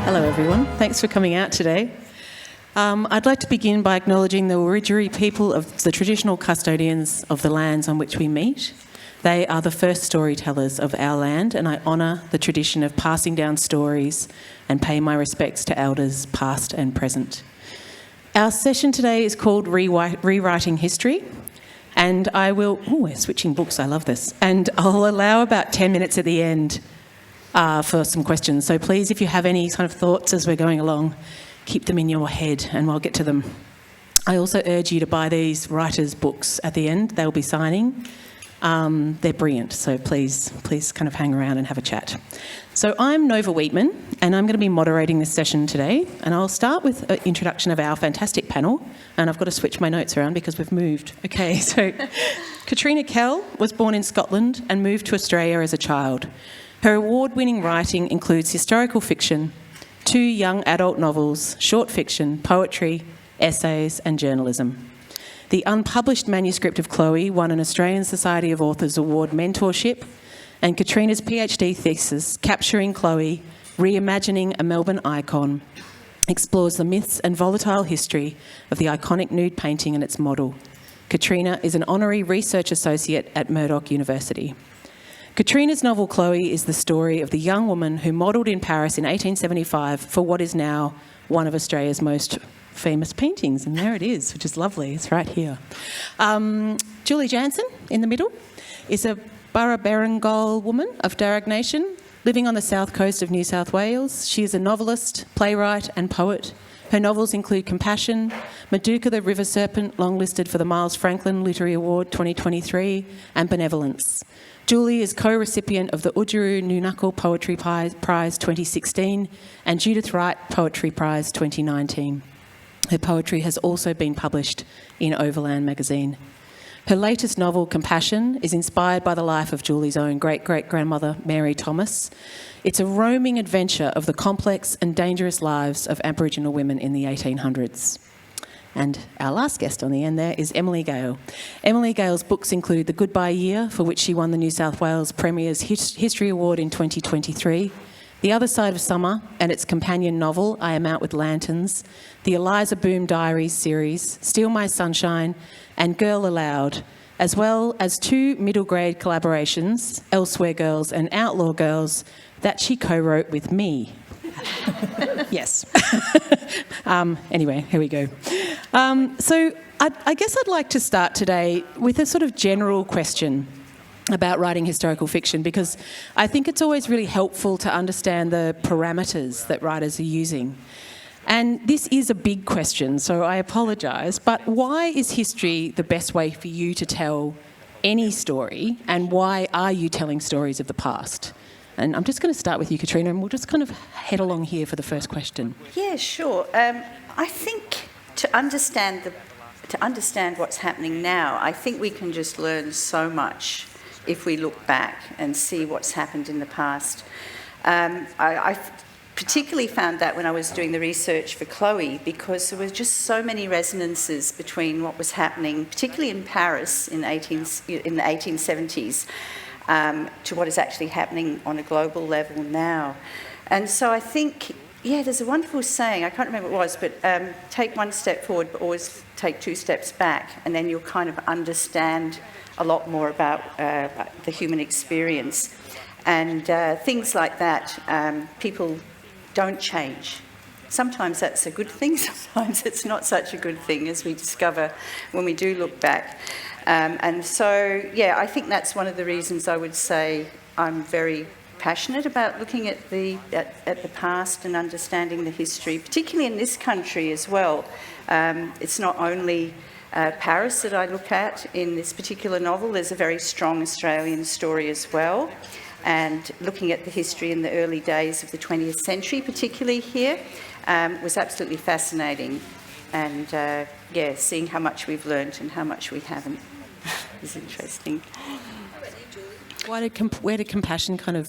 Hello everyone, thanks for coming out today. I'd like to begin by acknowledging the Wiradjuri people of the traditional custodians of the lands on which we meet. They are the first storytellers of our land, and I honour the tradition of passing down stories and pay my respects to elders past and present. Our session today is called Rewriting History, and I will... Oh, we're switching books, I love this. And I'll allow about 10 minutes at the end for some questions. So please, if you have any kind of thoughts as we're going along, keep them in your head and we'll get to them. I also urge you to buy these writers' books at the end. They'll be signing. They're brilliant, so please kind of hang around and have a chat. So I'm Nova Weetman, and I'm going to be moderating this session today, and I'll start with an introduction of our fantastic panel, and I've got to switch my notes around because we've moved. Okay, so Katrina Kell was born in Scotland and moved to Australia as a child. Her award-winning writing includes historical fiction, 2 young adult novels, short fiction, poetry, essays and journalism. The unpublished manuscript of Chloe won an Australian Society of Authors Award mentorship, and Katrina's PhD thesis, Capturing Chloe, Reimagining a Melbourne Icon, explores the myths and volatile history of the iconic nude painting and its model. Katrina is an honorary research associate at Murdoch University. Katrina's novel Chloe is the story of the young woman who modelled in Paris in 1875 for what is now one of Australia's most famous paintings, and there it is, which is lovely. It's right here. Julie Janson, in the middle, is a Burra-Barangol woman of Darug Nation, living on the south coast of New South Wales. She is a novelist, playwright and poet. Her novels include Compassion, Maduka the River Serpent, long-listed for the Miles Franklin Literary Award 2023, and Benevolence. Julie is co-recipient of the Udjuru Nunakal Poetry Prize 2016 and Judith Wright Poetry Prize 2019. Her poetry has also been published in Overland magazine. Her latest novel, Compassion, is inspired by the life of Julie's own great-great-grandmother, Mary Thomas. It's a roaming adventure of the complex and dangerous lives of Aboriginal women in the 1800s. And our last guest on the end there is Aimee Gale. Aimee Gale's books include The Goodbye Year, for which she won the New South Wales Premier's History Award in 2023, The Other Side of Summer and its companion novel, I Am Out with Lanterns, the Eliza Boom Diaries series, Steal My Sunshine and Girl Aloud, as well as 2 middle grade collaborations, Elsewhere Girls and Outlaw Girls, that she co-wrote with me. Yes. Anyway, here we go. So I guess I'd like to start today with a sort of general question about writing historical fiction, because I think it's always really helpful to understand the parameters that writers are using. And this is a big question, so I apologise, but why is history the best way for you to tell any story, and why are you telling stories of the past? And I'm just going to start with you, Katrina, and we'll just kind of head along here for the first question. Yeah, sure. I think to understand what's happening now, I think we can just learn so much if we look back and see what's happened in the past. I particularly found that when I was doing the research for Chloe, because there were just so many resonances between what was happening, particularly in Paris in the 1870s, to what is actually happening on a global level now. And so I think, there's a wonderful saying, I can't remember what it was, but take 1 step forward, but always take 2 steps back, and then you'll kind of understand a lot more about the human experience. And things like that, people don't change. Sometimes that's a good thing, sometimes it's not such a good thing, as we discover when we do look back. And so, I think that's one of the reasons I would say I'm very passionate about looking at the past and understanding the history, particularly in this country as well. It's not only Paris that I look at in this particular novel. There's a very strong Australian story as well. And looking at the history in the early days of the 20th century, particularly here, was absolutely fascinating. And seeing how much we've learnt and how much we haven't is interesting. Where did Compassion kind of...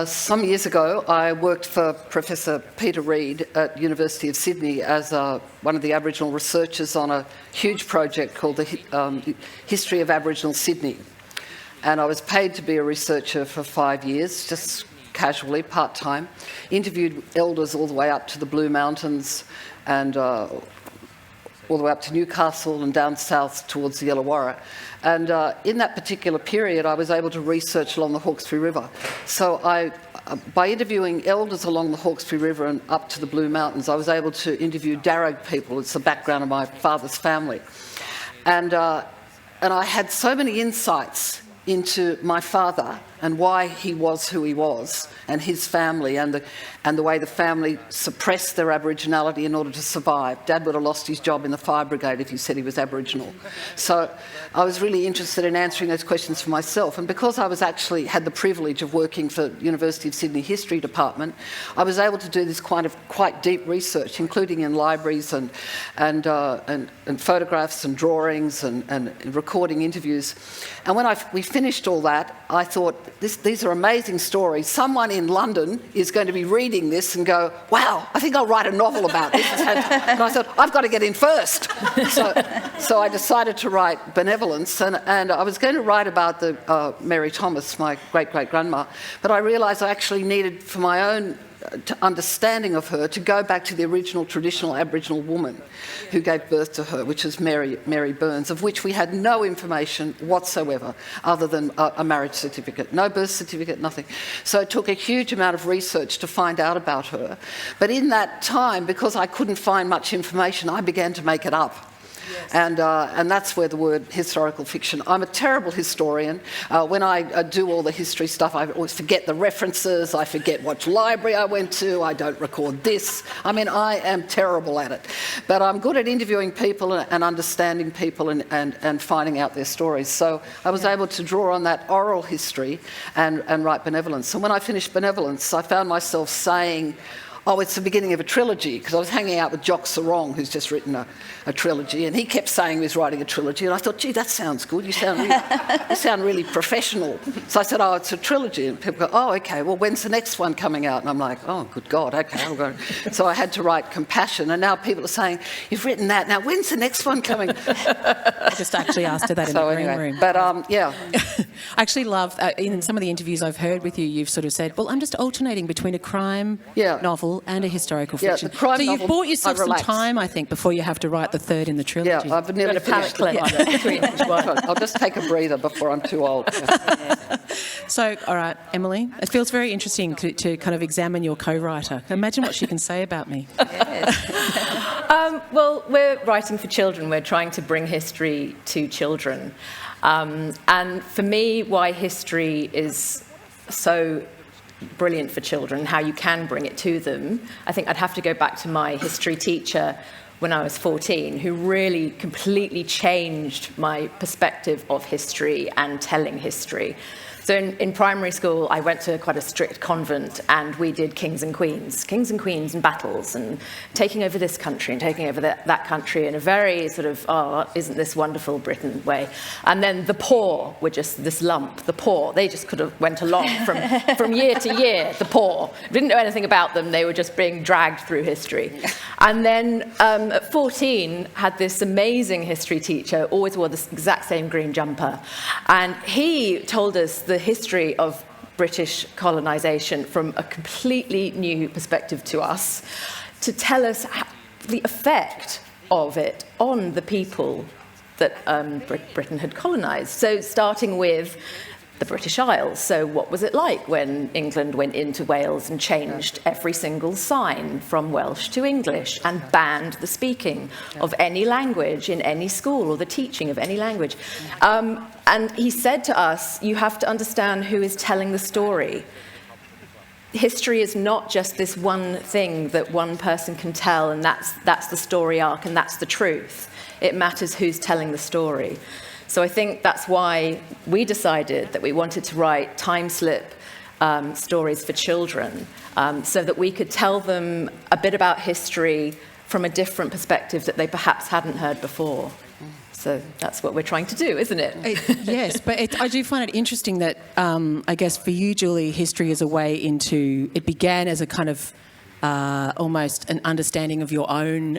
Some years ago, I worked for Professor Peter Reid at University of Sydney as one of the Aboriginal researchers on a huge project called the History of Aboriginal Sydney. and I was paid to be a researcher for 5 years, just casually, part-time. Interviewed elders all the way up to the Blue Mountains and all the way up to Newcastle and down south towards the Illawarra. And in that particular period, I was able to research along the Hawkesbury River. So by interviewing elders along the Hawkesbury River and up to the Blue Mountains, I was able to interview Darug people. It's the background of my father's family. And I had so many insights into my father and why he was who he was, and his family, and the way the family suppressed their Aboriginality in order to survive. Dad would have lost his job in the fire brigade if he said he was Aboriginal. So I was really interested in answering those questions for myself, and because I was actually had the privilege of working for University of Sydney History Department, I was able to do this quite deep research, including in libraries and photographs and drawings and recording interviews. And when we finished all that, I thought, these are amazing stories. Someone in London is going to be reading this and go, wow, I think I'll write a novel about this. And I thought, I've got to get in first. So I decided to write Benevolence, and I was going to write about Mary Thomas, my great-great-grandma, but I realised I actually needed, for my own understanding of her, to go back to the original traditional Aboriginal woman who gave birth to her, which is Mary Burns, of which we had no information whatsoever other than a marriage certificate. No birth certificate, nothing. So it took a huge amount of research to find out about her. But in that time, because I couldn't find much information, I began to make it up. Yes. And that's where the word historical fiction. I'm a terrible historian. When I do all the history stuff, I always forget the references, I forget what library I went to, I don't record this. I mean, I am terrible at it. But I'm good at interviewing people and understanding people and finding out their stories. So I was able to draw on that oral history and write Benevolence. And when I finished Benevolence, I found myself saying, oh, it's the beginning of a trilogy, because I was hanging out with Jock Sarong, who's just written a trilogy, and he kept saying he was writing a trilogy, and I thought, gee, that sounds good. You sound really professional. So I said, oh, it's a trilogy. And people go, oh, OK, well, when's the next one coming out? And I'm like, oh, good God, OK, I'll go. So I had to write Compassion, and now people are saying, you've written that, now when's the next one coming? I just actually asked her that in the green room. But, yeah. I actually love, in some of the interviews I've heard with you, you've sort of said, well, I'm just alternating between a crime novel and a historical fiction. The crime so you've novel, bought yourself some time, I think, before you have to write the third in the trilogy. Yeah, I've nearly finished it. I'll just take a breather before I'm too old. So, all right, Emily, it feels very interesting to kind of examine your co-writer. Imagine what she can say about me. Well, we're writing for children. We're trying to bring history to children. And for me, why history is so brilliant for children, how you can bring it to them, I think I'd have to go back to my history teacher when I was 14, who really completely changed my perspective of history and telling history. So in primary school, I went to quite a strict convent, and we did kings and queens and battles, and taking over this country and taking over that country in a very sort of, oh, isn't this wonderful Britain way. And then the poor were just this lump, the poor. They just could have went along from year to year, the poor. Didn't know anything about them. They were just being dragged through history. And then at 14, had this amazing history teacher, always wore this exact same green jumper. And he told us the history of British colonisation from a completely new perspective to us, to tell us the effect of it on the people that Britain had colonised. So starting with the British Isles. So what was it like when England went into Wales and changed every single sign from Welsh to English and banned the speaking of any language in any school or the teaching of any language? And he said to us, you have to understand who is telling the story. History is not just this one thing that one person can tell, and that's the story arc and that's the truth. It matters who's telling the story. So I think that's why we decided that we wanted to write time-slip stories for children, so that we could tell them a bit about history from a different perspective that they perhaps hadn't heard before. So that's what we're trying to do, isn't it? Yes, but I do find it interesting that, I guess for you, Julie, history is a way into... It began as a kind of almost an understanding of your own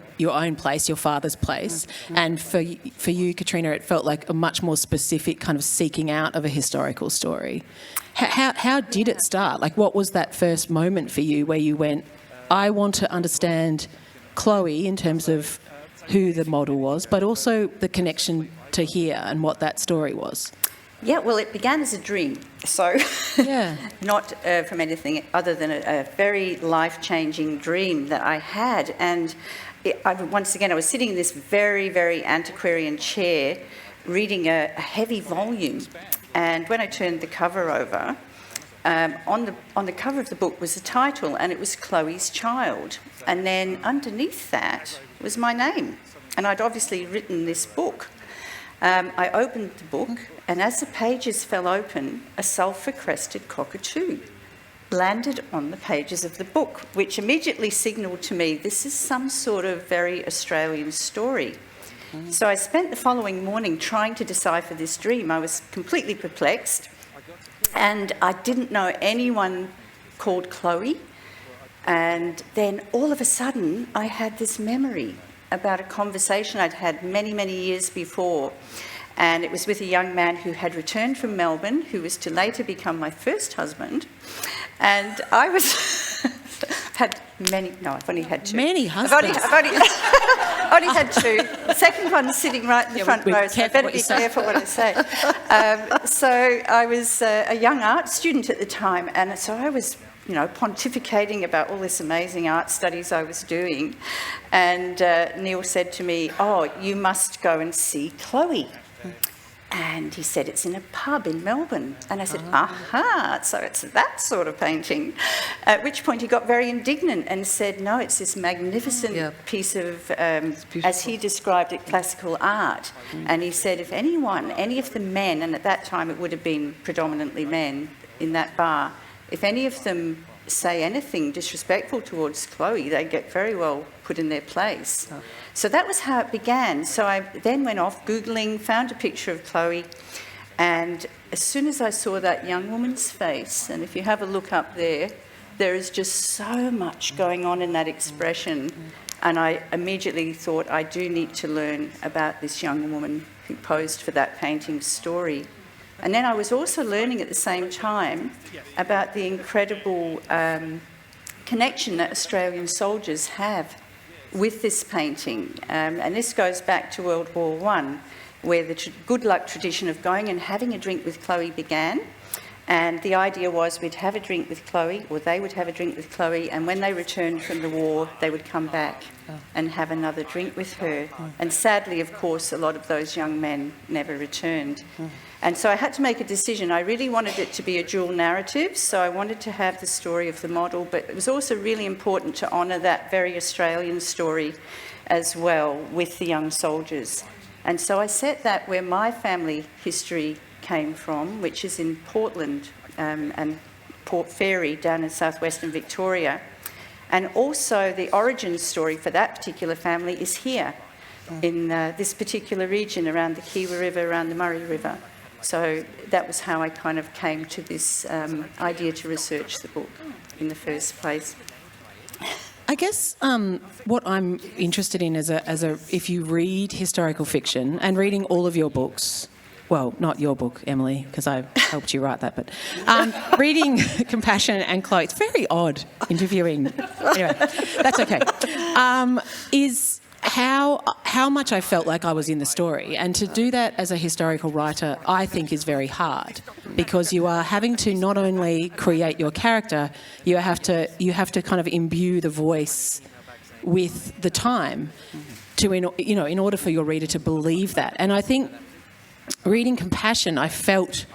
place, your father's place. And for you, Katrina, it felt like a much more specific kind of seeking out of a historical story. How did it start? Like, what was that first moment for you where you went, I want to understand Chloe in terms of who the model was, but also the connection to here and what that story was? Yeah, well, it began as a dream, so not from anything other than a very life-changing dream that I had. And once again, I was sitting in this very, very antiquarian chair reading a heavy volume. And when I turned the cover over, on the cover of the book was a title, and it was Chloe's Child. And then underneath that was my name. And I'd obviously written this book. I opened the book, and as the pages fell open, a sulphur-crested cockatoo landed on the pages of the book, which immediately signalled to me this is some sort of very Australian story. So I spent the following morning trying to decipher this dream. I was completely perplexed, and I didn't know anyone called Chloe. And then all of a sudden, I had this memory about a conversation I'd had many, many years before. And it was with a young man who had returned from Melbourne, who was to later become my first husband. And I was... I've only had two. Many husbands. I've only had two. The second one's sitting right in the front row, so I better be careful what I say. So I was a young art student at the time, and so I was pontificating about all this amazing art studies I was doing. And Neil said to me, "Oh, you must go and see Chloe." And he said, "It's in a pub in Melbourne." And I said, "Aha, so it's that sort of painting." At which point he got very indignant and said, "No, it's this magnificent piece of, as he described it, classical art." And he said, if any of the men, and at that time it would have been predominantly men in that bar, if any of them say anything disrespectful towards Chloe, they get very well put in their place. So that was how it began. So I then went off Googling, found a picture of Chloe, and as soon as I saw that young woman's face, and if you have a look up there, there is just so much going on in that expression, and I immediately thought I do need to learn about this young woman who posed for that painting's story. And then I was also learning at the same time about the incredible connection that Australian soldiers have with this painting. And this goes back to World War I, where the good luck tradition of going and having a drink with Chloe began. And the idea was we'd have a drink with Chloe, or they would have a drink with Chloe, and when they returned from the war, they would come back and have another drink with her. And sadly, of course, a lot of those young men never returned. And so I had to make a decision. I really wanted it to be a dual narrative, so I wanted to have the story of the model, but it was also really important to honour that very Australian story as well with the young soldiers. And so I set that where my family history came from, which is in Portland and Port Fairy down in southwestern Victoria. And also the origin story for that particular family is here in this particular region around the Kiewa River, around the Murray River. So that was how I kind of came to this idea to research the book in the first place. I guess what I'm interested in as a if you read historical fiction and reading all of your books, well, not your book, Emily, because I helped you write that, but reading Compassion and Chloe, it's very odd interviewing. Anyway, that's okay. Is how much I felt like I was in the story, and to do that as a historical writer, I think is very hard because you are having to not only create your character, you have to kind of imbue the voice with the time to in order for your reader to believe that. And I think reading Compassion, I felt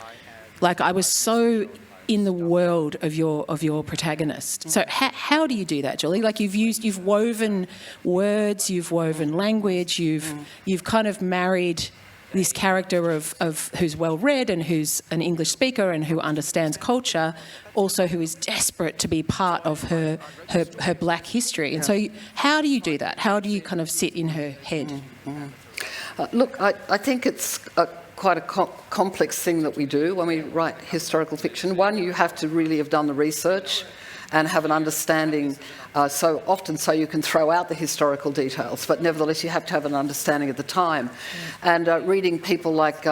like I was so in the world of your protagonist. So how do you do that, Julie? Like you've woven words, you've woven language, you've kind of married this character of who's well read and who's an English speaker and who understands culture, also who is desperate to be part of her black history. And so how do you do that? How do you kind of sit in her head? Look, I think it's quite a complex thing that we do when we write historical fiction. One, you have to really have done the research and have an understanding so often so you can throw out the historical details, but nevertheless you have to have an understanding at the time. And reading people like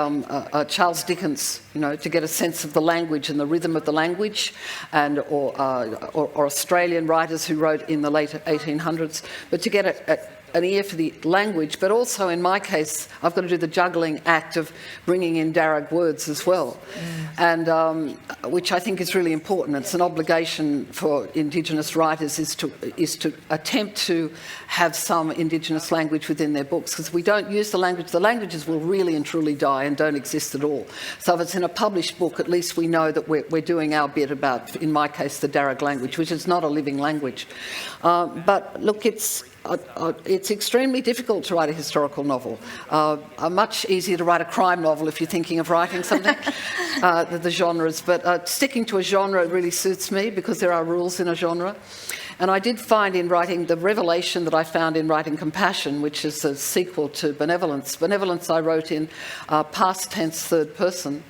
Charles Dickens, to get a sense of the language and the rhythm of the language, and or Australian writers who wrote in the late 1800s, but to get an ear for the language, but also in my case I've got to do the juggling act of bringing in Darug words as well, and which I think is really important. It's an obligation for Indigenous writers is to attempt to have some Indigenous language within their books, because if we don't use the languages will really and truly die and don't exist at all. So if it's in a published book, at least we know that we're doing our bit about, in my case, the Darug language, which is not a living language. But look, it's extremely difficult to write a historical novel. Much easier to write a crime novel if you're thinking of writing something, the genres. But sticking to a genre really suits me because there are rules in a genre. And I did find in writing the revelation that I found in writing Compassion, which is a sequel to Benevolence. Benevolence I wrote in past tense third person.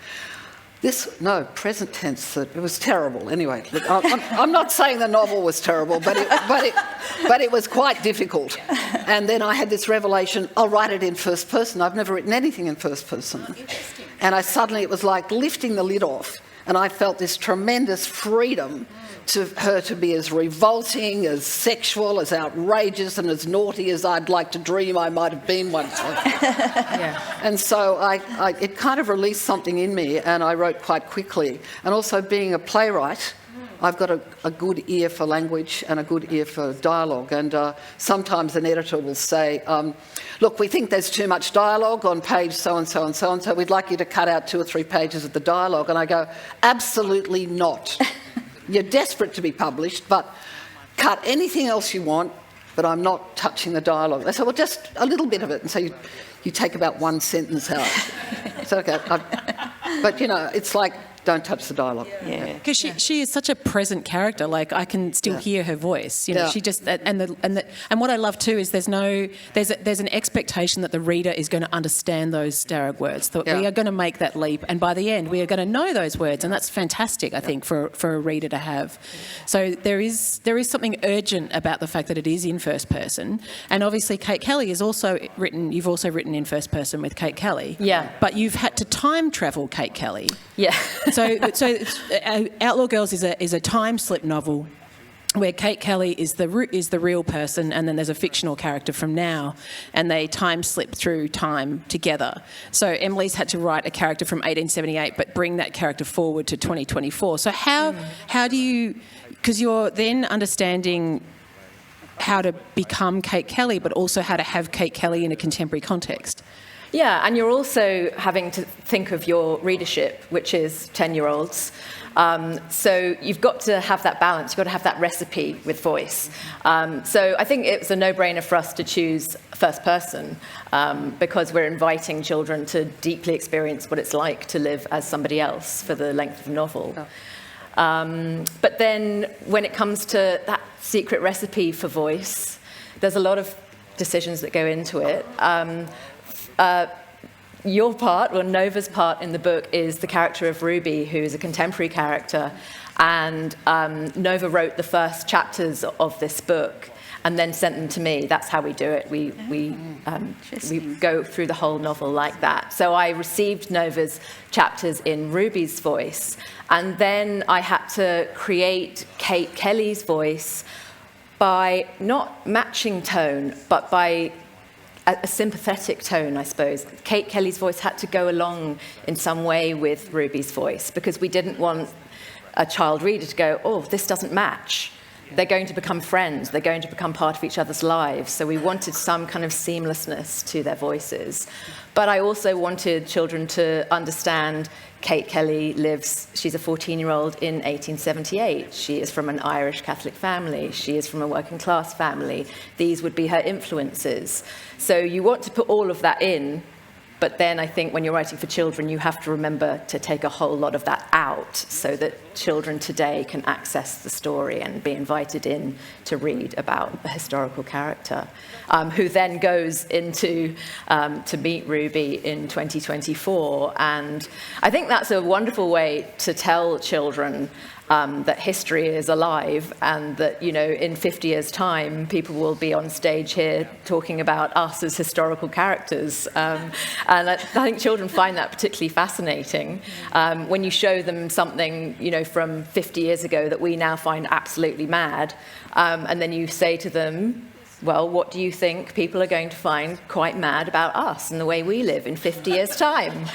Present tense. It was terrible. Anyway, look, I'm not saying the novel was terrible, but it was quite difficult. And then I had this revelation: I'll write it in first person. I've never written anything in first person, and it was like lifting the lid off, and I felt this tremendous freedom to her to be as revolting, as sexual, as outrageous and as naughty as I'd like to dream I might have been once. And so it kind of released something in me, and I wrote quite quickly. And also being a playwright, I've got a good ear for language and a good ear for dialogue. And sometimes an editor will say, look, we think there's too much dialogue on page so-and-so and so-and-so. We'd like you to cut out 2 or 3 pages of the dialogue. And I go, absolutely not. You're desperate to be published, but cut anything else you want, but I'm not touching the dialogue. They say, well, just a little bit of it. And so you take about 1 sentence out. It's okay. But, it's like, don't touch the dialogue. Yeah, because she is such a present character. Like, I can still hear her voice. She just and what I love too is there's an expectation that the reader is going to understand those Darug words. That we are going to make that leap, and by the end we are going to know those words, and that's fantastic. I think for a reader to have. So there is something urgent about the fact that it is in first person, and obviously Kate Kelly is also written. You've also written in first person with Kate Kelly. Yeah, but you've had to time travel Kate Kelly. Yeah. So Outlaw Girls is a time slip novel where Kate Kelly is the real person, and then there's a fictional character from now, and they time slip through time together. So Emily's had to write a character from 1878, but bring that character forward to 2024. So how do you, because you're then understanding how to become Kate Kelly, but also how to have Kate Kelly in a contemporary context. Yeah, and you're also having to think of your readership, which is 10-year-olds. So you've got to have that balance. You've got to have that recipe with voice. So I think it was a no-brainer for us to choose first person because we're inviting children to deeply experience what it's like to live as somebody else for the length of a novel. But then when it comes to that secret recipe for voice, there's a lot of decisions that go into it. Your part, or Nova's part in the book, is the character of Ruby, who is a contemporary character. And Nova wrote the first chapters of this book and then sent them to me. That's how we do it. We go through the whole novel like that. So I received Nova's chapters in Ruby's voice. And then I had to create Kate Kelly's voice by not matching tone, but by a sympathetic tone, I suppose. Kate Kelly's voice had to go along in some way with Ruby's voice because we didn't want a child reader to go, oh, this doesn't match. They're going to become friends. They're going to become part of each other's lives. So we wanted some kind of seamlessness to their voices. But I also wanted children to understand Kate Kelly she's a 14-year-old in 1878. She is from an Irish Catholic family. She is from a working class family. These would be her influences. So you want to put all of that in, but then I think when you're writing for children, you have to remember to take a whole lot of that out so that children today can access the story and be invited in to read about a historical character, who then goes into to meet Ruby in 2024. And I think that's a wonderful way to tell children that history is alive, and that, you know, in 50 years' time, people will be on stage here talking about us as historical characters. And I think children find that particularly fascinating. When you show them something, you know, from 50 years ago that we now find absolutely mad, and then you say to them, well, what do you think people are going to find quite mad about us and the way we live in 50 years' time?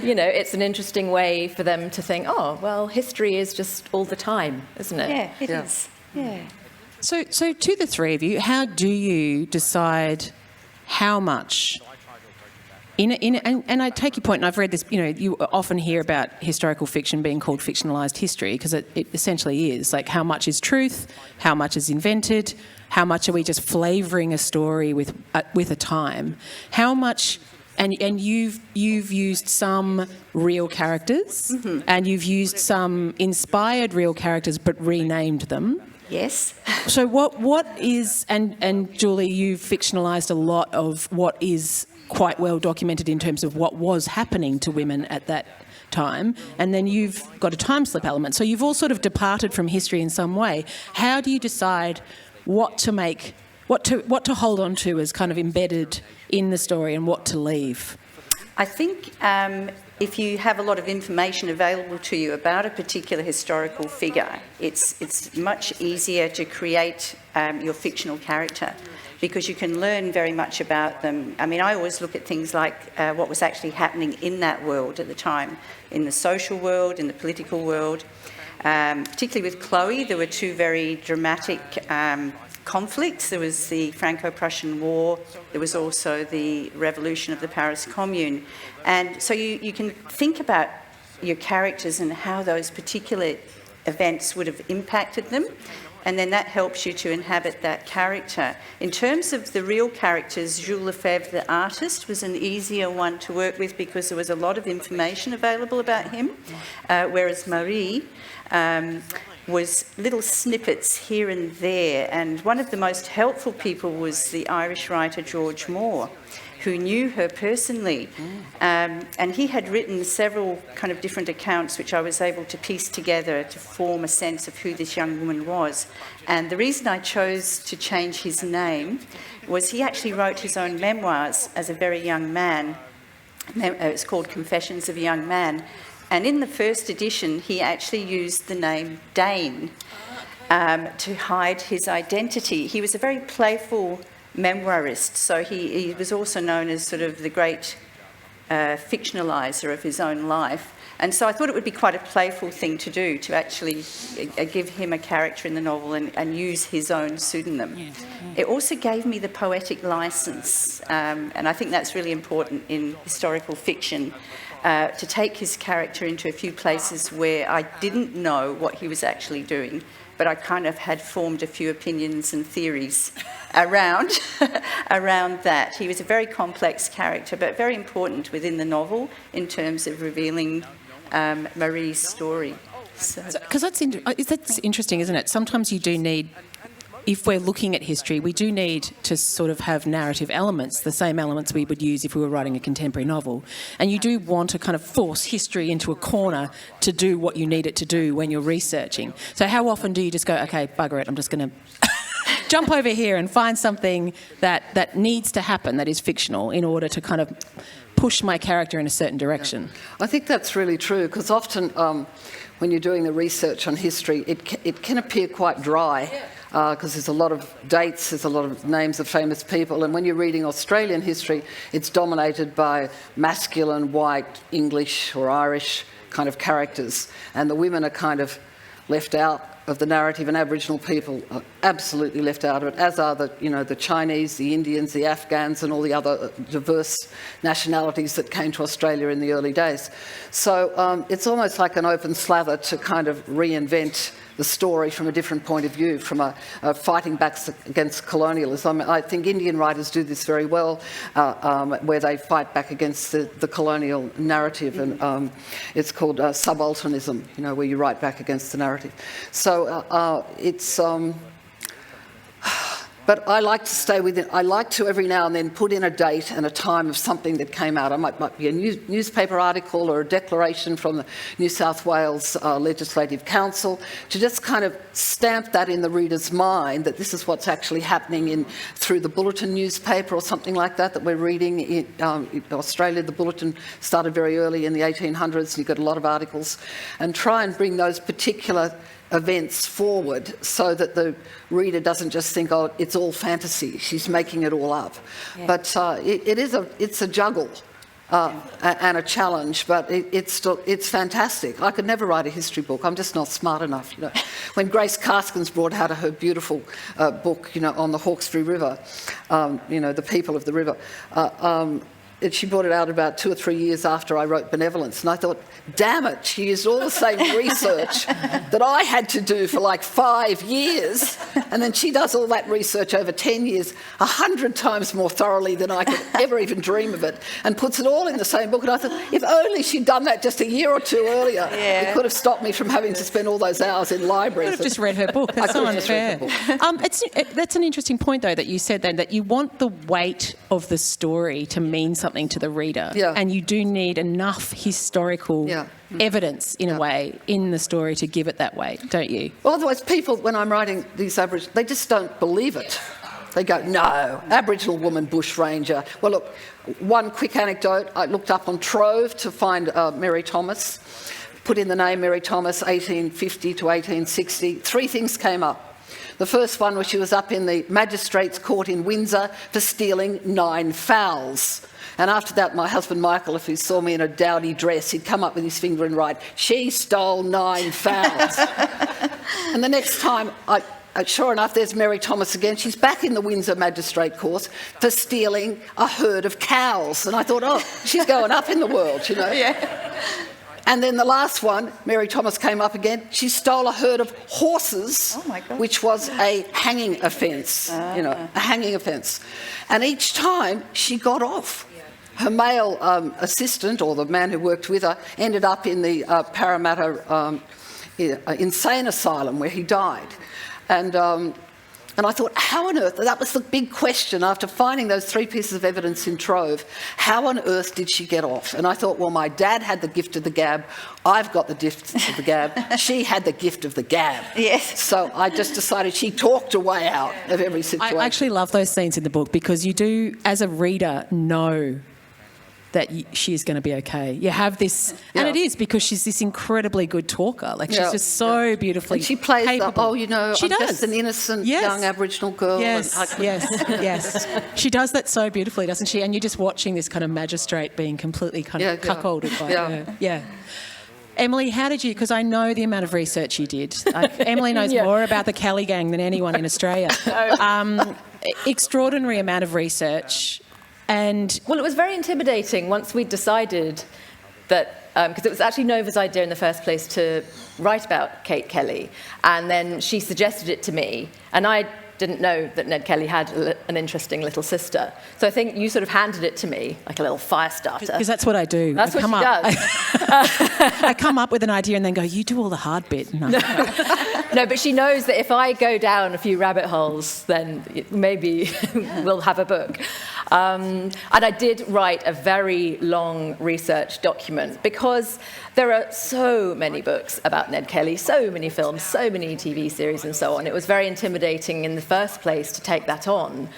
You know, it's an interesting way for them to think, oh, well, history is just all the time, isn't it? Yeah, it is. Yeah. So to the three of you, how do you decide how much? And I take your point, and I've read this, you know, you often hear about historical fiction being called fictionalised history, because it essentially is. Like, how much is truth? How much is invented? How much are we just flavouring a story with a time? How much... And you've used some real characters, and you've used some inspired real characters but renamed them. Yes. So what is... And Julie, you've fictionalised a lot of what is quite well documented in terms of what was happening to women at that time, and then you've got a time slip element. So you've all sort of departed from history in some way. How do you decide what to make, what to hold on to as kind of embedded in the story, and what to leave? I think if you have a lot of information available to you about a particular historical figure, it's much easier to create your fictional character, because you can learn very much about them. I mean, I always look at things like what was actually happening in that world at the time, in the social world, in the political world. Particularly with Chloe, there were two very dramatic conflicts. There was the Franco-Prussian War. There was also the revolution of the Paris Commune. And so you can think about your characters and how those particular events would have impacted them. And then that helps you to inhabit that character. In terms of the real characters, Jules Lefebvre, the artist, was an easier one to work with because there was a lot of information available about him, whereas Marie was little snippets here and there. And one of the most helpful people was the Irish writer George Moore, who knew her personally. And he had written several kind of different accounts which I was able to piece together to form a sense of who this young woman was. And the reason I chose to change his name was he actually wrote his own memoirs as a very young man. It's called Confessions of a Young Man. And in the first edition, he actually used the name Dane to hide his identity. He was a very playful memoirist, so he was also known as sort of the great fictionaliser of his own life. And so I thought it would be quite a playful thing to do, to actually give him a character in the novel and use his own pseudonym. Yeah. It also gave me the poetic licence, and I think that's really important in historical fiction, to take his character into a few places where I didn't know what he was actually doing, but I kind of had formed a few opinions and theories around that. He was a very complex character, but very important within the novel in terms of revealing Marie's story. Because that's interesting, isn't it? Sometimes you do need, if we're looking at history, we do need to sort of have narrative elements, the same elements we would use if we were writing a contemporary novel. And you do want to kind of force history into a corner to do what you need it to do when you're researching. So how often do you just go, okay, bugger it, I'm just going to jump over here and find something that needs to happen that is fictional in order to kind of push my character in a certain direction? I think that's really true, because often when you're doing the research on history, it can appear quite dry, because there's a lot of dates, there's a lot of names of famous people, and when you're reading Australian history, it's dominated by masculine, white, English or Irish kind of characters, and the women are kind of left out of the narrative, and Aboriginal people are absolutely left out of it, as are the Chinese, the Indians, the Afghans, and all the other diverse nationalities that came to Australia in the early days. So it's almost like an open slather to kind of reinvent the story from a different point of view, from a fighting back against colonialism. I think Indian writers do this very well, where they fight back against the colonial narrative, and it's called subalternism, where you write back against the narrative. So it's But I like to stay within, I like to every now and then put in a date and a time of something that came out. It might be a newspaper article or a declaration from the New South Wales Legislative Council, to just kind of stamp that in the reader's mind that this is what's actually happening through the Bulletin newspaper or something like that we're reading. In Australia, the Bulletin started very early in the 1800s, and you've got a lot of articles, and try and bring those particular events forward so that the reader doesn't just think, oh, it's all fantasy, she's making it all up. Yeah. But it's a juggle and a challenge, but it's fantastic. I could never write a history book. I'm just not smart enough. When Grace Karskens brought out her beautiful book, on the Hawkesbury River, the people of the river, she brought it out about 2 or 3 years after I wrote Benevolence, and I thought, damn it, she used all the same research that I had to do for like 5 years, and then she does all that research over 10 years, 100 times more thoroughly than I could ever even dream of it, and puts it all in the same book. And I thought, if only she'd done that just a year or two earlier, it could have stopped me from having to spend all those hours in libraries. I could have just read her book. That's so unfair. That's an interesting point, though, that you said then, that you want the weight of the story to mean something to the reader, and you do need enough historical evidence, in a way, in the story to give it that weight, don't you? Well, otherwise people, when I'm writing these Aboriginal, they just don't believe it. They go, no, Aboriginal woman bushranger. Well, look, one quick anecdote. I looked up on Trove to find Mary Thomas, put in the name Mary Thomas, 1850 to 1860. 3 things came up. The first one was she was up in the Magistrates' Court in Windsor for stealing 9 fowls. And after that, my husband Michael, if he saw me in a dowdy dress, he'd come up with his finger and write, she stole 9 fowls. And the next time, sure enough, there's Mary Thomas again. She's back in the Windsor Magistrate Court for stealing a herd of cows. And I thought, oh, she's going up in the world, Yeah. And then the last one, Mary Thomas came up again. She stole a herd of horses, which was a hanging offence, a hanging offence. And each time she got off. Her male assistant, or the man who worked with her, ended up in the Parramatta insane asylum where he died. And I thought, how on earth, that was the big question after finding those 3 pieces of evidence in Trove, how on earth did she get off? And I thought, well, my dad had the gift of the gab, I've got the gift of the gab, she had the gift of the gab. Yes. So I just decided she talked her way out of every situation. I actually love those scenes in the book because you do, as a reader, know that she's going to be okay. You have this, and it is because she's this incredibly good talker. Like, she's just so beautifully and she plays capable. I'm just an innocent young Aboriginal girl. Yes. She does that so beautifully, doesn't she? And you're just watching this kind of magistrate being completely kind of cuckolded by her. Yeah. Emily, how did you, because I know the amount of research you did. Emily knows more about the Kelly gang than anyone in Australia. Extraordinary amount of research. And well, it was very intimidating once we decided that, because it was actually Nova's idea in the first place to write about Kate Kelly, and then she suggested it to me, and I didn't know that Ned Kelly had an interesting little sister. So I think you sort of handed it to me like a little fire starter. Because that's what I do. That's what she does. I come up with an idea and then go, you do all the hard bit. No, but she knows that if I go down a few rabbit holes, then maybe we'll have a book. And I did write a very long research document because there are so many books about Ned Kelly, so many films, so many TV series and so on. It was very intimidating in the first place to take that on.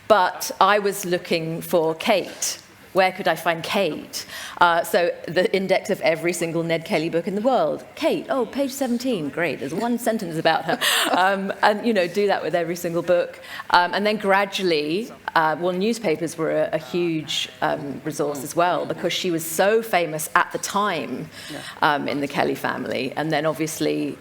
But I was looking for Kate. Where could I find Kate? So the index of every single Ned Kelly book in the world. Kate, oh, page 17, great, there's 1 sentence about her. And, do that with every single book. And then gradually, newspapers were a huge resource as well, because she was so famous at the time in the Kelly family. And then obviously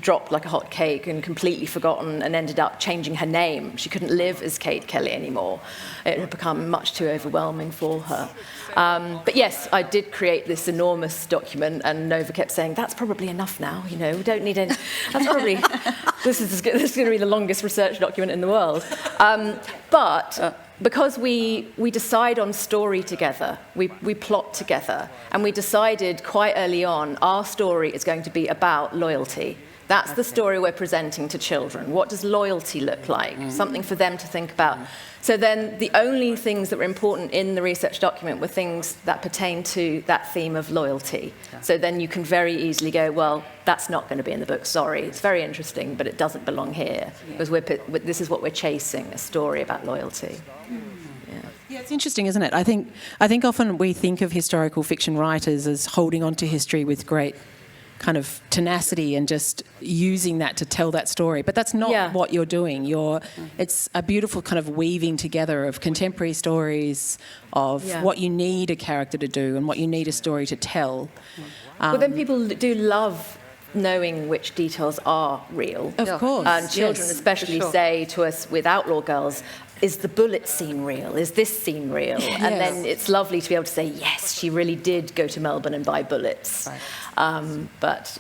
dropped like a hot cake and completely forgotten and ended up changing her name. She couldn't live as Kate Kelly anymore. It had become much too overwhelming for her. But yes, I did create this enormous document, and Nova kept saying, that's probably enough now, we don't need any, that's probably, this is going to be the longest research document in the world. But because we decide on story together, we plot together, and we decided quite early on our story is going to be about loyalty. That's the story we're presenting to children. What does loyalty look like? Something for them to think about. So then the only things that were important in the research document were things that pertain to that theme of loyalty. So then you can very easily go, well, that's not going to be in the book, sorry. It's very interesting, but it doesn't belong here. Because this is what we're chasing, a story about loyalty. Yeah, it's interesting, isn't it? I think often we think of historical fiction writers as holding on to history with great kind of tenacity and just using that to tell that story. But that's not what you're doing. It's a beautiful kind of weaving together of contemporary stories, of what you need a character to do and what you need a story to tell. But then people do love knowing which details are real. Of course. And children especially say to us with Outlaw Girls, is the bullet scene real? Is this scene real? And then it's lovely to be able to say, yes, she really did go to Melbourne and buy bullets. Right. But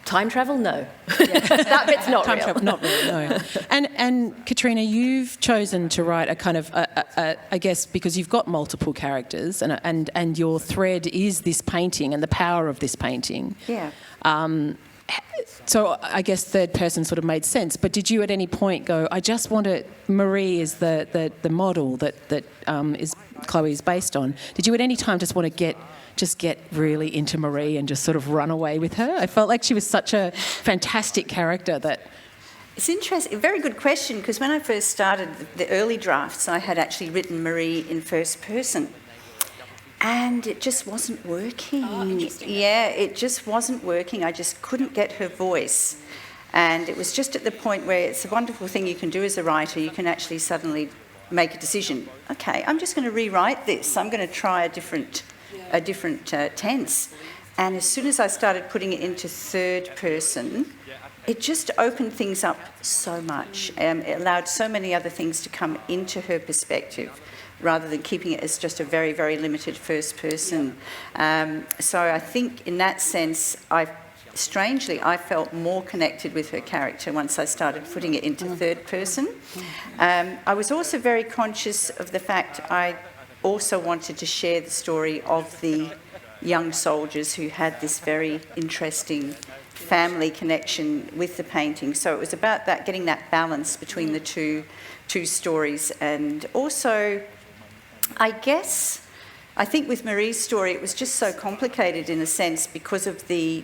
time travel, no. That bit's not real. Time travel, not real, no. And Katrina, you've chosen to write a kind of, I guess, because you've got multiple characters and your thread is this painting and the power of this painting. Yeah. So I guess third person sort of made sense. But did you at any point go, I just want to, Marie is the model that is Chloe is based on. Did you at any time just want to get really into Marie and just sort of run away with her? I felt like she was such a fantastic character that... It's interesting, very good question, because when I first started the early drafts, I had actually written Marie in first person. And it just wasn't working. It just wasn't working. I just couldn't get her voice. And it was just at the point where it's a wonderful thing you can do as a writer. You can actually suddenly make a decision. Okay, I'm just going to rewrite this. I'm going to try a different tense. And as soon as I started putting it into third person, it just opened things up so much. It allowed so many other things to come into her perspective, rather than keeping it as just a very, very limited first person. So I think in that sense, I felt more connected with her character once I started putting it into third person. I was also very conscious of the fact I also wanted to share the story of the young soldiers who had this very interesting family connection with the painting. So it was about that, getting that balance between the two stories. And also, I think with Marie's story, it was just so complicated in a sense because of the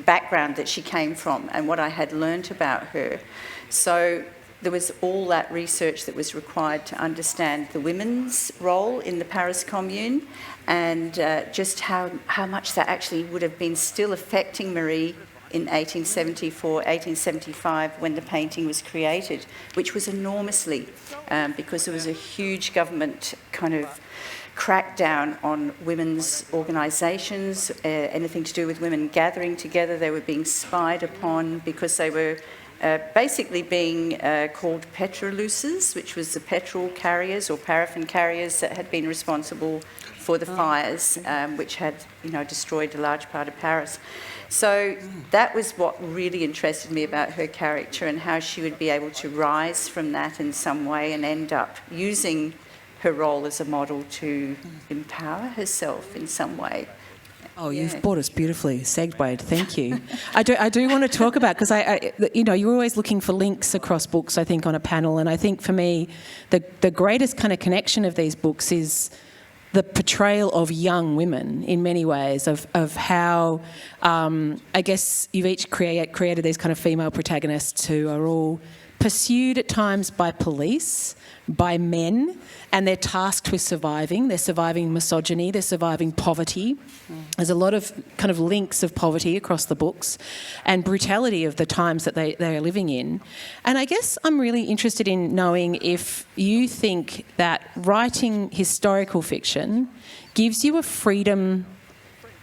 background that she came from and what I had learnt about her. So there was all that research that was required to understand the women's role in the Paris Commune and just how much that actually would have been still affecting Marie in 1874, 1875, when the painting was created, which was enormously, because there was a huge government kind of crackdown on women's organisations, anything to do with women gathering together. They were being spied upon because they were basically being called petroluces, which was the petrol carriers or paraffin carriers that had been responsible for the fires, which had, destroyed a large part of Paris. So that was what really interested me about her character and how she would be able to rise from that in some way and end up using her role as a model to empower herself in some way. Oh, you've brought us beautifully segued. Thank you. I do want to talk about, because you're always looking for links across books, I think, on a panel, and I think for me the greatest kind of connection of these books is the portrayal of young women in many ways, of how, I guess, you've each created these kind of female protagonists who are all pursued at times by police, by men, and they're tasked with surviving. They're surviving misogyny, they're surviving poverty. There's a lot of kind of links of poverty across the books and brutality of the times that they are living in. And I guess I'm really interested in knowing if you think that writing historical fiction gives you a freedom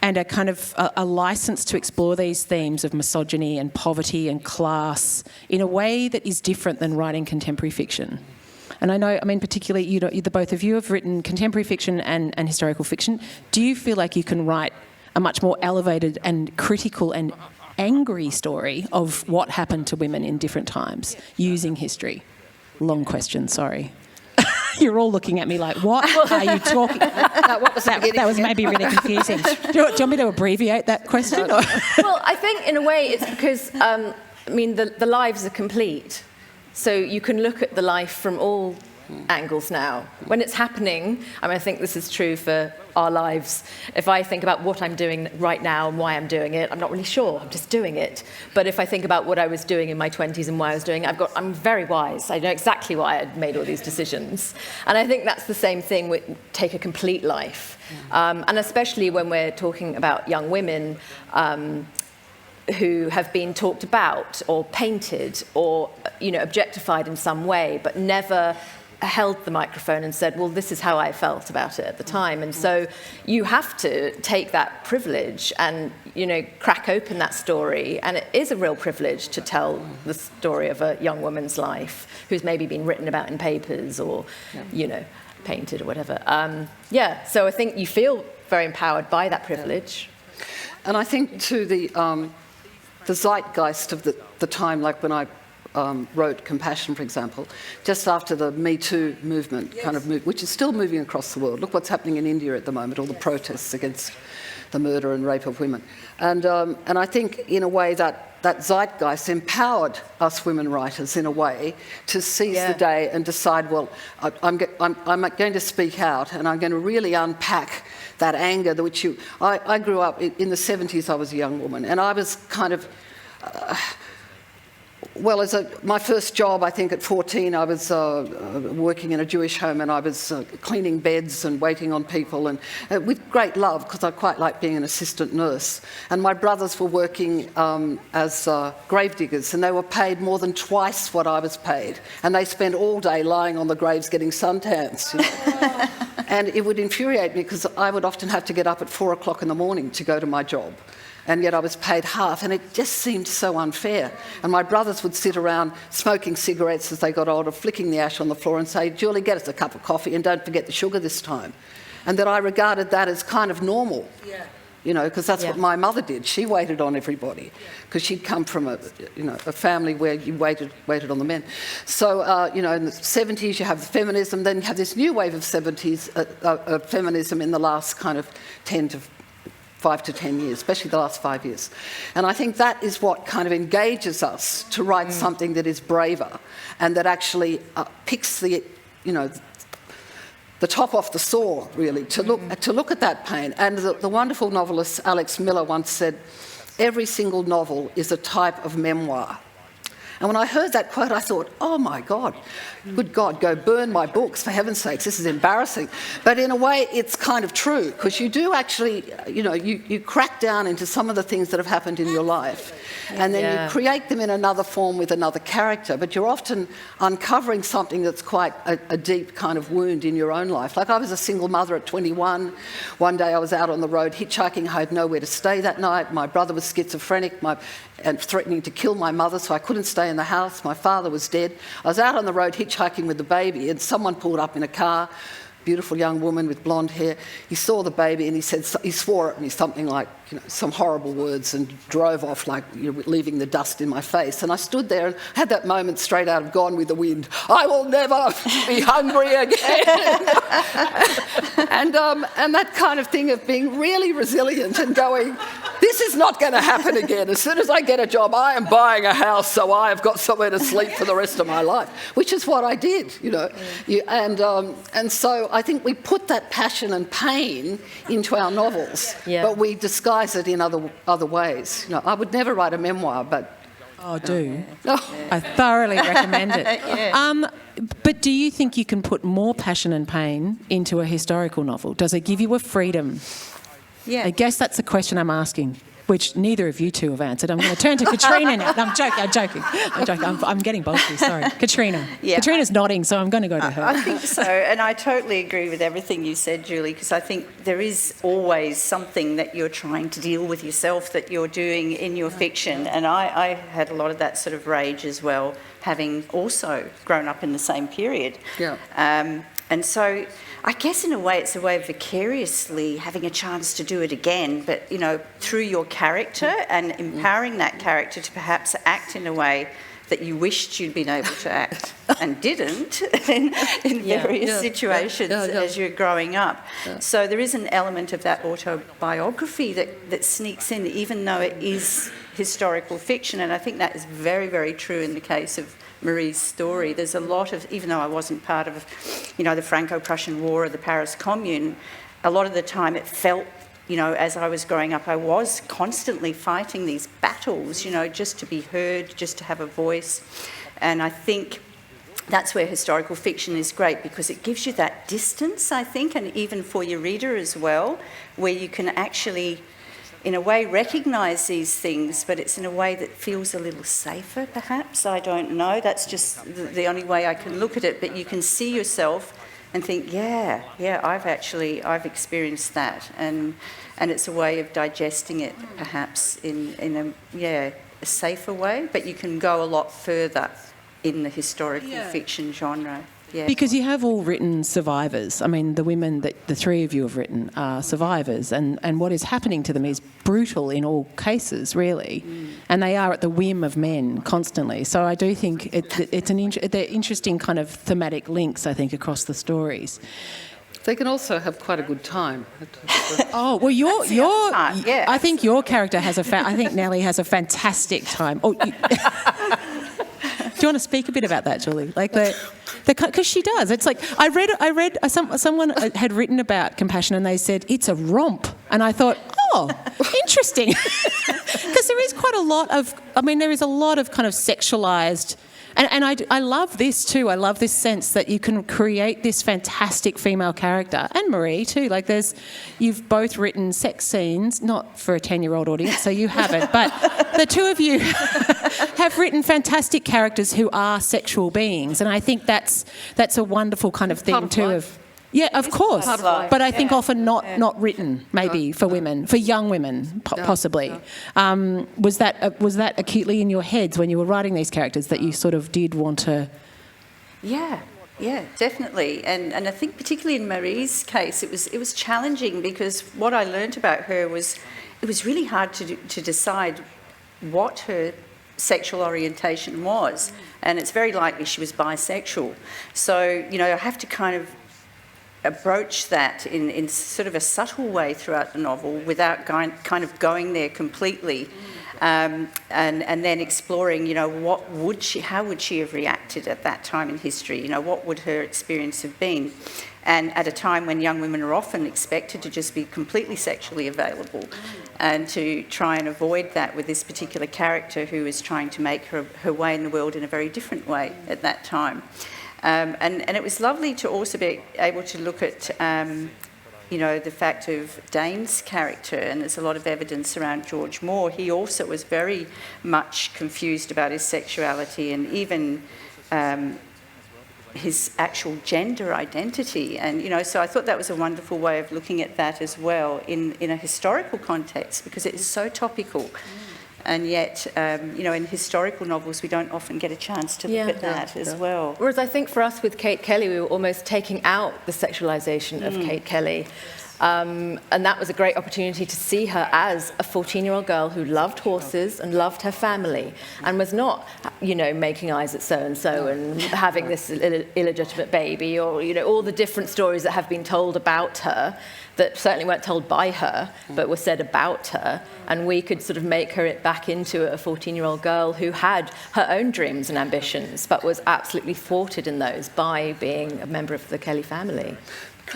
and a kind of a license to explore these themes of misogyny and poverty and class in a way that is different than writing contemporary fiction. And particularly, the both of you have written contemporary fiction and historical fiction. Do you feel like you can write a much more elevated and critical and angry story of what happened to women in different times using history? Long question, sorry. You're all looking at me like, what are you talking about? What was the beginning That was again? maybe really confusing. Do you want me to abbreviate that question? Or? Well, I think in a way it's because, the lives are complete. So you can look at the life from all angles now. When it's happening, I think this is true for our lives. If I think about what I'm doing right now and why I'm doing it, I'm not really sure, I'm just doing it. But if I think about what I was doing in my 20s and why I was doing it, I'm very wise. I know exactly why I'd made all these decisions. And I think that's the same thing with take a complete life. And especially when we're talking about young women who have been talked about or painted or objectified in some way, but never held the microphone and said, well, this is how I felt about it at the time. And so you have to take that privilege and, crack open that story. And it is a real privilege to tell the story of a young woman's life who's maybe been written about in papers or, painted or whatever. So I think you feel very empowered by that privilege. And I think, too, the zeitgeist of the time, like when I wrote Compassion, for example, just after the Me Too movement, which is still moving across the world. Look what's happening in India at the moment, all the protests against the murder and rape of women. And I think, in a way, that zeitgeist empowered us women writers, in a way, to seize the day and decide, well, I'm going to speak out and I'm going to really unpack that anger which I grew up in the 70s. I was a young woman, and I was kind of... my first job, I think at 14, I was working in a Jewish home, and I was cleaning beds and waiting on people, and with great love, because I quite liked being an assistant nurse. And my brothers were working as grave diggers, and they were paid more than twice what I was paid. And they spent all day lying on the graves getting suntans. And it would infuriate me, because I would often have to get up at 4 o'clock in the morning to go to my job. And yet I was paid half, and it just seemed so unfair. And my brothers would sit around smoking cigarettes as they got older, flicking the ash on the floor and say, Julie, get us a cup of coffee and don't forget the sugar this time. And that I regarded that as kind of normal, because that's what my mother did. She waited on everybody, because she'd come from a family where you waited on the men. So, in the 70s you have the feminism, then you have this new wave of feminism in the last kind of 5 to 10 years, especially the last 5 years. And I think that is what kind of engages us to write something that is braver and that actually picks the top off the saw, really, to look at that pain. And the wonderful novelist Alex Miller once said, every single novel is a type of memoir. And when I heard that quote, I thought, oh my God, good God, go burn my books, for heaven's sakes, this is embarrassing. But in a way, it's kind of true, because you do actually, you crack down into some of the things that have happened in your life, and then you create them in another form with another character, but you're often uncovering something that's quite a deep kind of wound in your own life. Like, I was a single mother at 21. One day I was out on the road hitchhiking. I had nowhere to stay that night. My brother was schizophrenic and threatening to kill my mother, so I couldn't stay in the house. My father was dead. I was out on the road hitchhiking with the baby, and someone pulled up in a car, beautiful young woman with blonde hair. He saw the baby and he swore at me something like, some horrible words, and drove off, like, leaving the dust in my face. And I stood there and had that moment straight out of Gone with the Wind. I will never be hungry again. and that kind of thing of being really resilient and going, this is not going to happen again. As soon as I get a job, I am buying a house, so I have got somewhere to sleep for the rest of my life, which is what I did, And so I think we put that passion and pain into our novels, but we disguise it in other ways. I would never write a memoir, but... Oh, do. I thoroughly recommend it. But do you think you can put more passion and pain into a historical novel? Does it give you a freedom? Yeah. I guess that's the question I'm asking, which neither of you two have answered. I'm going to turn to Katrina now. No, I'm joking. I'm getting bulky, sorry. Katrina. Yeah. Katrina's nodding, so I'm going to go to her. I think so, and I totally agree with everything you said, Julie, because I think there is always something that you're trying to deal with yourself that you're doing in your fiction, and I had a lot of that sort of rage as well, having also grown up in the same period. Yeah. And so I guess in a way it's a way of vicariously having a chance to do it again, but, through your character and empowering that character to perhaps act in a way that you wished you'd been able to act and didn't in various situations as you're growing up. Yeah. So there is an element of that autobiography that sneaks in, even though it is historical fiction, and I think that is very, very true in the case of Marie's story. There's a lot of, even though I wasn't part of, the Franco-Prussian War or the Paris Commune, a lot of the time it felt, as I was growing up, I was constantly fighting these battles, just to be heard, just to have a voice. And I think that's where historical fiction is great, because it gives you that distance, I think, and even for your reader as well, where you can actually, in a way, recognise these things, but it's in a way that feels a little safer, perhaps. I don't know. That's just the only way I can look at it. But you can see yourself and think, I've experienced that, and it's a way of digesting it, perhaps in a safer way. But you can go a lot further in the historical fiction genre. Yeah. Because you have all written survivors. I mean, the women that the three of you have written are survivors, and what is happening to them is brutal in all cases, really. And they are at the whim of men constantly. So I do think they're interesting kind of thematic links, I think, across the stories. They can also have quite a good time. Oh, well, I think your character has I think Nellie has a fantastic time. Oh, do you want to speak a bit about that, Julie? Because she does. It's like I read someone had written about Compassion, and they said it's a romp, and I thought, oh, interesting, because there is quite a lot of. I mean, there is a lot of kind of sexualized. And I love this too. I love this sense that you can create this fantastic female character, and Marie too. You've both written sex scenes, not for a 10-year-old audience, so you haven't. But the two of you have written fantastic characters who are sexual beings, and I think that's a wonderful kind of thing too. Yeah, of course. But I think often not written, maybe, for women, for young women, possibly. Yeah. Was that acutely in your heads when you were writing these characters, that you sort of did want to... Yeah, definitely. And I think particularly in Marie's case, it was challenging, because what I learnt about her was it was really hard to decide what her sexual orientation was. And it's very likely she was bisexual. So, I have to kind of approach that in sort of a subtle way throughout the novel, without kind of going there completely, and then exploring, how would she have reacted at that time in history? What would her experience have been? And at a time when young women are often expected to just be completely sexually available, and to try and avoid that with this particular character who is trying to make her way in the world in a very different way at that time. And it was lovely to also be able to look at, the fact of Dane's character, and there's a lot of evidence around George Moore. He also was very much confused about his sexuality, and even his actual gender identity. And, so I thought that was a wonderful way of looking at that as well in a historical context, because it is so topical. And yet, in historical novels, we don't often get a chance to look at that as well. Whereas I think for us with Kate Kelly, we were almost taking out the sexualisation of Kate Kelly. And that was a great opportunity to see her as a 14-year-old girl who loved horses and loved her family, and was not, making eyes at so-and-so and having this illegitimate baby, or, all the different stories that have been told about her, that certainly weren't told by her, but were said about her. And we could sort of make her back into a 14-year-old girl who had her own dreams and ambitions, but was absolutely thwarted in those by being a member of the Kelly family.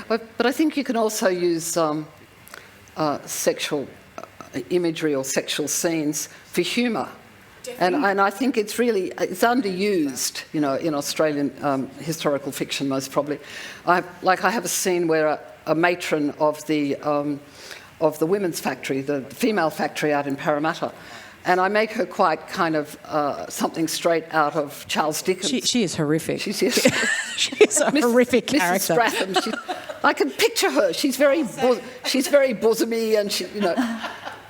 But I think you can also use sexual imagery or sexual scenes for humour. And I think it's underused, in Australian historical fiction, most probably. I have a scene where a matron of the women's factory, the female factory out in Parramatta, and I make her quite kind of something straight out of Charles Dickens. She is horrific. She's a horrific character. Mrs. Stratham. I can picture her. She's very bosomy, and she,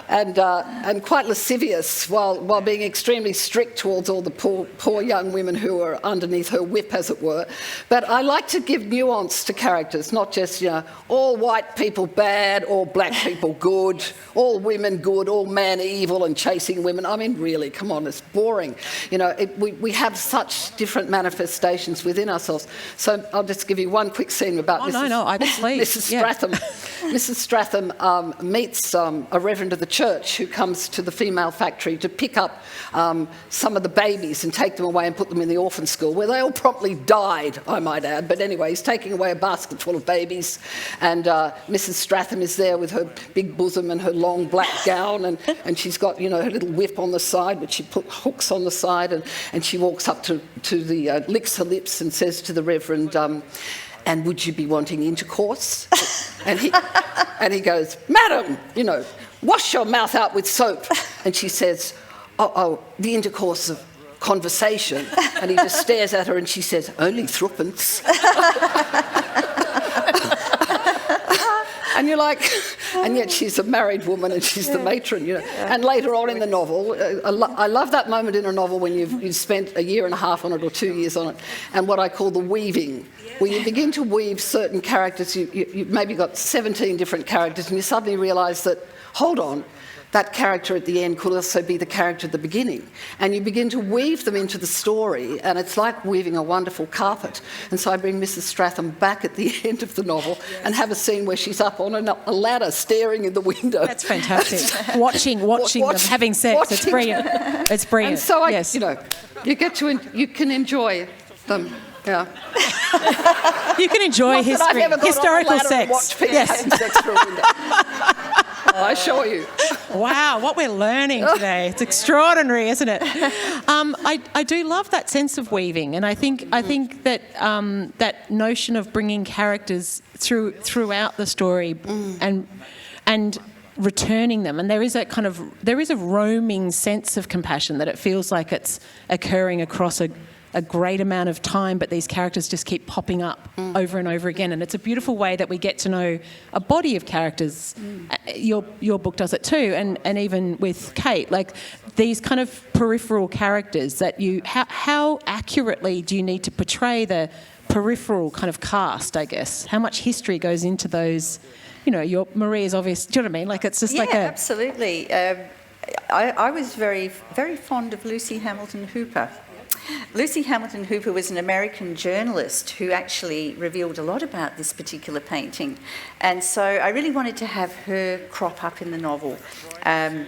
and quite lascivious while being extremely strict towards all the poor young women who are underneath her whip, as it were. But I like to give nuance to characters, not just, all white people bad, all black people good, all women good, all men evil and chasing women. I mean, really, come on, it's boring. We have such different manifestations within ourselves. So I'll just give you one quick scene about Mrs. Stratham. Mrs. Stratham meets a reverend of the church who comes to the female factory to pick up some of the babies and take them away and put them in the orphan school, where they all promptly died, I might add. But anyway, he's taking away a basket full of babies, and Mrs. Stratham is there with her big bosom and her long black gown, and she's got, her little whip on the side, which she put hooks on the side, and she walks up to the, licks her lips and says to the reverend, and would you be wanting intercourse? And he goes, madam, wash your mouth out with soap. And she says, the intercourse of conversation. And he just stares at her and she says, only threepence. And you're like, and yet she's a married woman and she's the matron, And later on in the novel, I love that moment in a novel when you've spent a year and a half on it or 2 years on it, and what I call the weaving, where you begin to weave certain characters. You've maybe got 17 different characters, and you suddenly realise that, hold on, that character at the end could also be the character at the beginning. And you begin to weave them into the story, and it's like weaving a wonderful carpet. And so I bring Mrs. Stratham back at the end of the novel and have a scene where she's up on a ladder staring in the window. That's fantastic. watching them having sex. It's brilliant. It's brilliant. And so you can enjoy them. Yeah. You can enjoy history, historical sex. Yes. Sex through a window. I assure you. Wow, what we're learning today. It's extraordinary, isn't it? I do love that sense of weaving, and I think that that notion of bringing characters throughout the story and returning them, and there is a roaming sense of compassion, that it feels like it's occurring across a great amount of time, but these characters just keep popping up over and over again, and it's a beautiful way that we get to know a body of characters. Your book does it too, and even with Kate, like these kind of peripheral characters that how accurately do you need to portray the peripheral kind of cast, I guess? How much history goes into those? Your Marie is obvious. Do you know what I mean? Like it's just absolutely. I was very, very fond of Lucy Hamilton Hooper. Lucy Hamilton Hooper was an American journalist who actually revealed a lot about this particular painting. And so I really wanted to have her crop up in the novel. And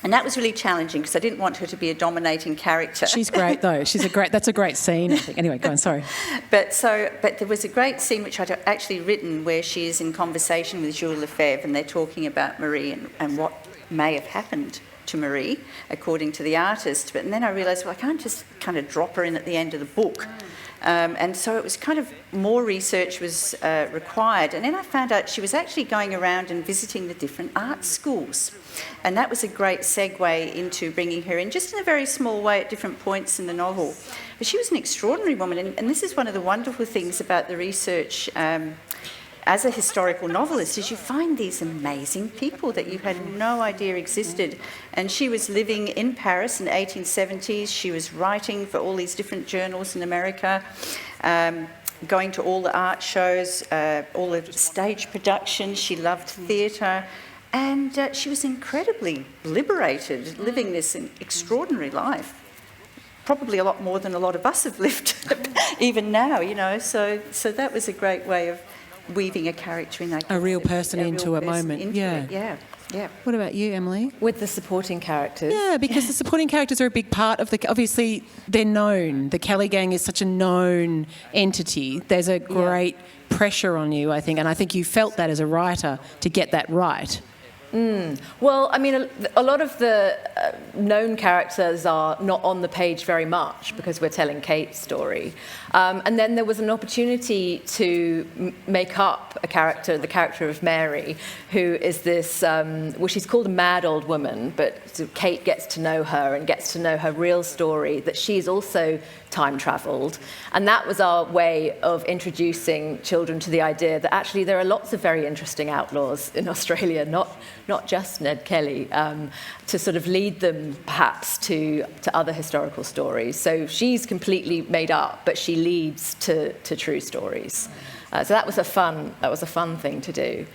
that was really challenging because I didn't want her to be a dominating character. She's great though. That's a great scene, I think. Anyway, go on, sorry. But there was a great scene which I'd actually written where she is in conversation with Jules Lefebvre and they're talking about Marie and what may have happened to Marie, according to the artist. And then I realised, I can't just kind of drop her in at the end of the book. And so it was kind of more research was required. And then I found out she was actually going around and visiting the different art schools. And that was a great segue into bringing her in, just in a very small way at different points in the novel. But she was an extraordinary woman. And this is one of the wonderful things about the research as a historical novelist, is you find these amazing people that you had no idea existed. And she was living in Paris in the 1870s. She was writing for all these different journals in America, going to all the art shows, all the stage productions. She loved theatre. And she was incredibly liberated, living this extraordinary life. Probably a lot more than a lot of us have lived, even now, So that was a great way of weaving a character in that. A real person into a moment. Yeah. What about you, Emily? With the supporting characters? Yeah, because the supporting characters are a big part of obviously they're known. The Kelly gang is such a known entity. There's a great pressure on you, I think, and I think you felt that as a writer to get that right. Well, I mean, a lot of the known characters are not on the page very much because we're telling Kate's story. And then there was an opportunity to make up a character, the character of Mary, who is this, she's called a mad old woman, but Kate gets to know her and gets to know her real story, that she's also time-travelled. And that was our way of introducing children to the idea that actually there are lots of very interesting outlaws in Australia, not not just Ned Kelly, to sort of lead them perhaps to other historical stories. So she's completely made up, but she leads to true stories. So that was a fun thing to do.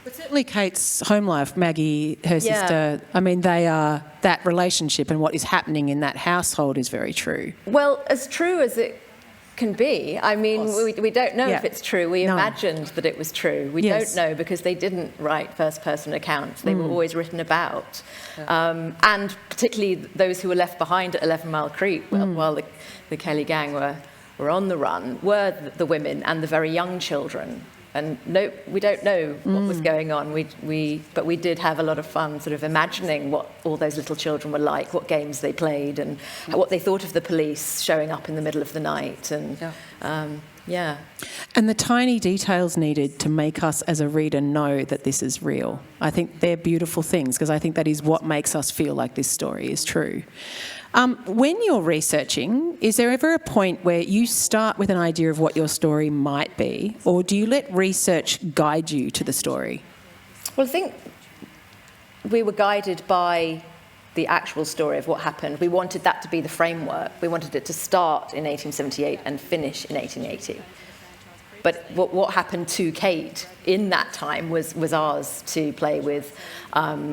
But certainly Kate's home life, Maggie, her sister, I mean, that relationship and what is happening in that household is very true. Well, as true as it can be. I mean, we don't know if it's true. We imagined that it was true. We don't know because they didn't write first-person accounts. They were always written about. And particularly those who were left behind at 11 Mile Creek while the Kelly gang were on the run were the women and the very young children. And no, we don't know what was going on. But we did have a lot of fun sort of imagining what all those little children were like, what games they played, and what they thought of the police showing up in the middle of the night. And And the tiny details needed to make us as a reader know that this is real. I think they're beautiful things because I think that is what makes us feel like this story is true. When you're researching, is there ever a point where you start with an idea of what your story might be, or do you let research guide you to the story? Well, I think we were guided by the actual story of what happened. We wanted that to be the framework. We wanted it to start in 1878 and finish in 1880. But what happened to Kate in that time was ours to play with.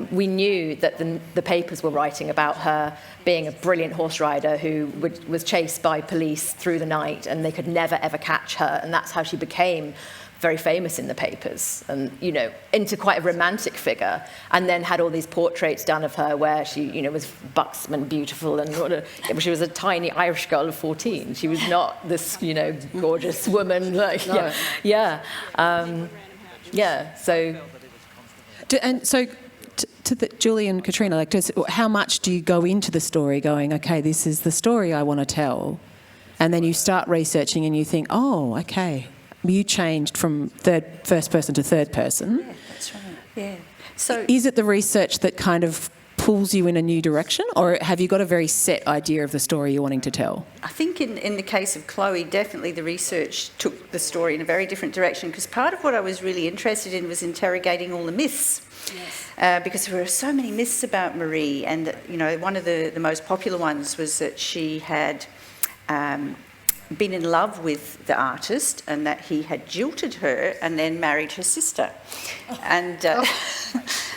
We knew that the papers were writing about her being a brilliant horse rider who was chased by police through the night, and they could never, ever catch her. And that's how she became very famous in the papers, and, you know, into quite a romantic figure, and then had all these portraits done of her where she, you know, was buxom and beautiful, and she was a tiny Irish girl of 14. She was not this, you know, gorgeous woman. Like, No. To Julie and Katrina, like, how much do you go into the story going, okay, this is the story I want to tell, and then you start researching and you think, oh, okay, you changed from first person to third person. Yeah, that's right. Yeah. So is it the research that kind of pulls you in a new direction, or have you got a very set idea of the story you're wanting to tell? I think in the case of Chloe, definitely the research took the story in a very different direction, because part of what I was really interested in was interrogating all the myths. Yes. Because there were so many myths about Marie, and, you know, one of the most popular ones was that she had been in love with the artist and that he had jilted her and then married her sister. And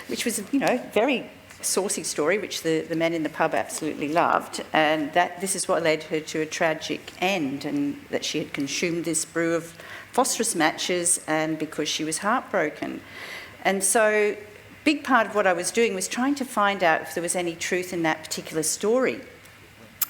which was, you know, very saucy story, which the men in the pub absolutely loved, and that this is what led her to a tragic end, and that she had consumed this brew of phosphorus matches, and because she was heartbroken. And so big part of what I was doing was trying to find out if there was any truth in that particular story.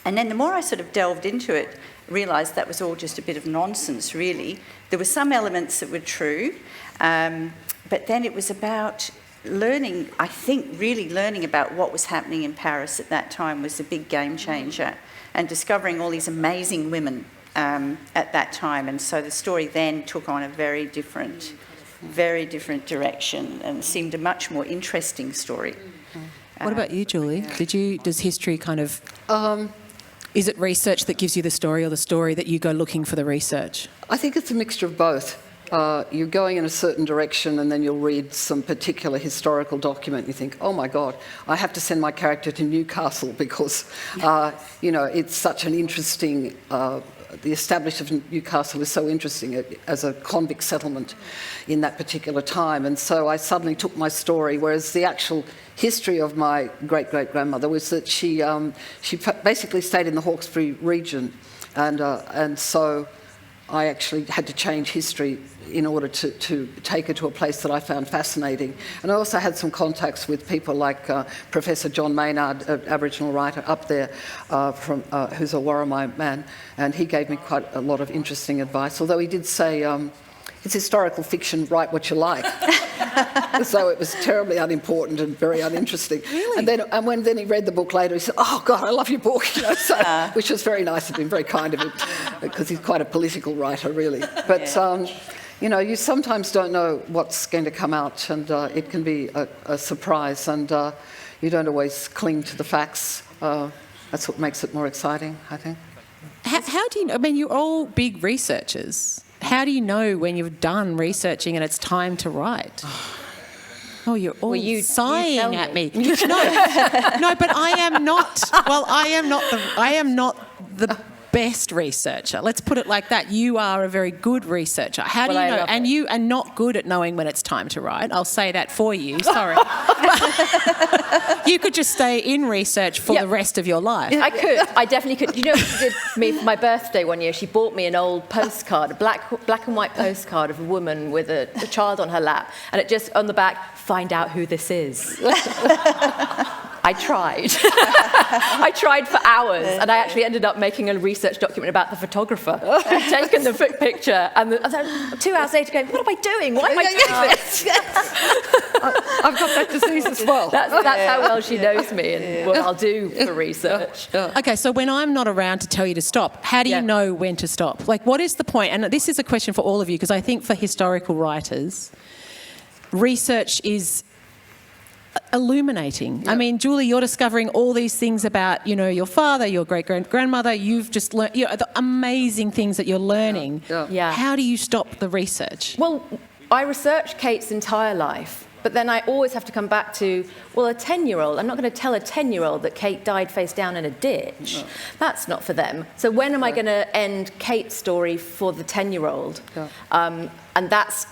And then the more I sort of delved into it, realised that was all just a bit of nonsense, really. There were some elements that were true, but then it was about learning, I think really learning about what was happening in Paris at that time was a big game changer, and discovering all these amazing women at that time. And so the story then took on a very different direction and seemed a much more interesting story. What about you, Julie? Does history kind of... is it research that gives you the story, or the story that you go looking for the research? I think it's a mixture of both. You're going in a certain direction, and then you'll read some particular historical document and you think, oh my God, I have to send my character to Newcastle because, you know, it's such an interesting... the establishment of Newcastle is so interesting as a convict settlement in that particular time. And so I suddenly took my story, whereas the actual history of my great-great-grandmother was that she basically stayed in the Hawkesbury region, and so I actually had to change history in order to take her to a place that I found fascinating. And I also had some contacts with people like Professor John Maynard, an Aboriginal writer up there, who's a Warramai man, and he gave me quite a lot of interesting advice, although he did say, it's historical fiction, write what you like. So it was terribly unimportant and very uninteresting. Really? And when he read the book later, he said, oh God, I love your book, you know, so, which was very nice of him, very kind of him, because he's quite a political writer, really. But, you know, you sometimes don't know what's going to come out, and it can be a surprise, and you don't always cling to the facts. That's what makes it more exciting, I think. How do you know? I mean, you're all big researchers. How do you know when you've done researching and it's time to write? Oh, you're all you sighing tell at me. me. No, but I am not. Well, I am not the best researcher. Let's put it like that. You are a very good researcher. How do Well, you I know? love And it. you are not good at knowing when it's time to write. I'll say that for you. Sorry. You could just stay in research for Yeah. the rest of your life. I could. I definitely could. You know what she did for me for my birthday one year? She bought me an old postcard, a black and white postcard of a woman with a child on her lap, and it just on the back, find out who this is. I tried. I tried for hours, and I actually ended up making a research document about the photographer who'd taken the picture. And then 2 hours later, going, "What am I doing? Why am I doing this?" I've got that disease as well. That's how well she knows me and what I'll do for research. Okay, so when I'm not around to tell you to stop, how do you Yeah. know when to stop? Like, what is the point? And this is a question for all of you, because I think for historical writers, research is illuminating. I mean, Julie, you're discovering all these things about, your father, your great-grandmother. You've just learned, the amazing things that you're learning. Yeah. How do you stop the research? Well, I researched Kate's entire life, but then I always have to come back to, well, a 10-year-old, I'm not going to tell a 10-year-old that Kate died face down in a ditch. No. That's not for them. So when am I going to end Kate's story for the 10-year-old? Yeah.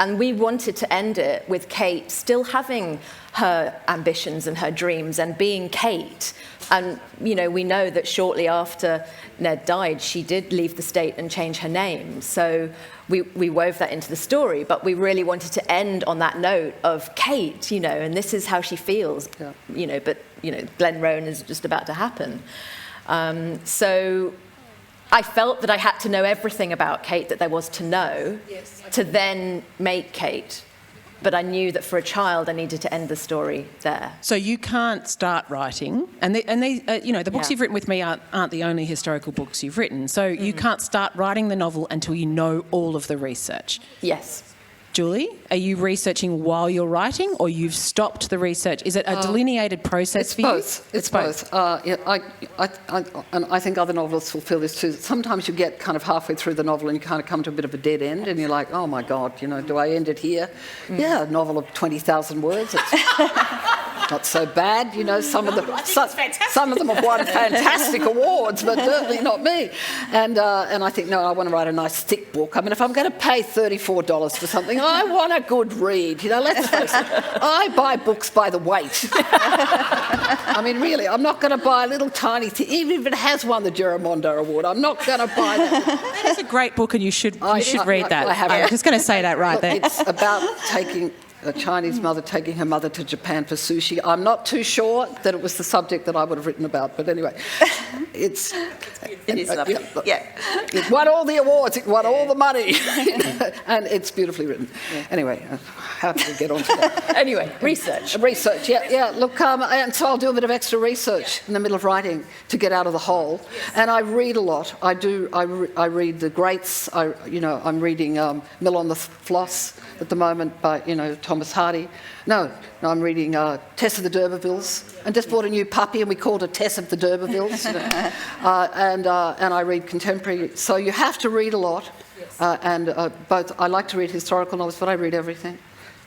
And we wanted to end it with Kate still having her ambitions and her dreams and being Kate. And, we know that shortly after Ned died, she did leave the state and change her name. So we wove that into the story, but we really wanted to end on that note of Kate, and this is how she feels, but Glen Roan is just about to happen. So I felt that I had to know everything about Kate that there was to know to then make Kate. But I knew that for a child, I needed to end the story there. So you can't start writing, and the books you've written with me aren't the only historical books you've written. So you can't start writing the novel until you know all of the research. Yes. Julie, are you researching while you're writing, or you've stopped the research? Is it a delineated process for you? It's both. And I think other novelists will feel this too. Sometimes you get kind of halfway through the novel and you kind of come to a bit of a dead end, and you're like, oh my God, do I end it here? Yeah, a novel of 20,000 words. It's not so bad, Some of them have won fantastic awards, but certainly not me. And I think, no, I want to write a nice thick book. I mean, if I'm going to pay $34 for something, I want a good read. Let's face it, I buy books by the weight. I mean, really, I'm not going to buy a little tiny thing, even if it has won the Giramondo Award. I'm not going to buy that. That is a great book, and you should read that. I haven't. I'm just going to say that right there. It's about taking a Chinese mother taking her mother to Japan for sushi. I'm not too sure that it was the subject that I would have written about, but anyway, It is lovely. Yeah. It won all the awards, it won all the money, and it's beautifully written. Anyway, how do we get on to that? Anyway, research. Research, yeah. Look, and so I'll do a bit of extra research in the middle of writing to get out of the hole. And I read a lot. I read the greats. I'm reading Mill on the Floss at the moment by, Thomas Hardy. No, I'm reading Tess of the D'Urbervilles, and just bought a new puppy, and we called her Tess of the D'Urbervilles. And I read contemporary. So you have to read a lot. Both I like to read historical novels, but I read everything.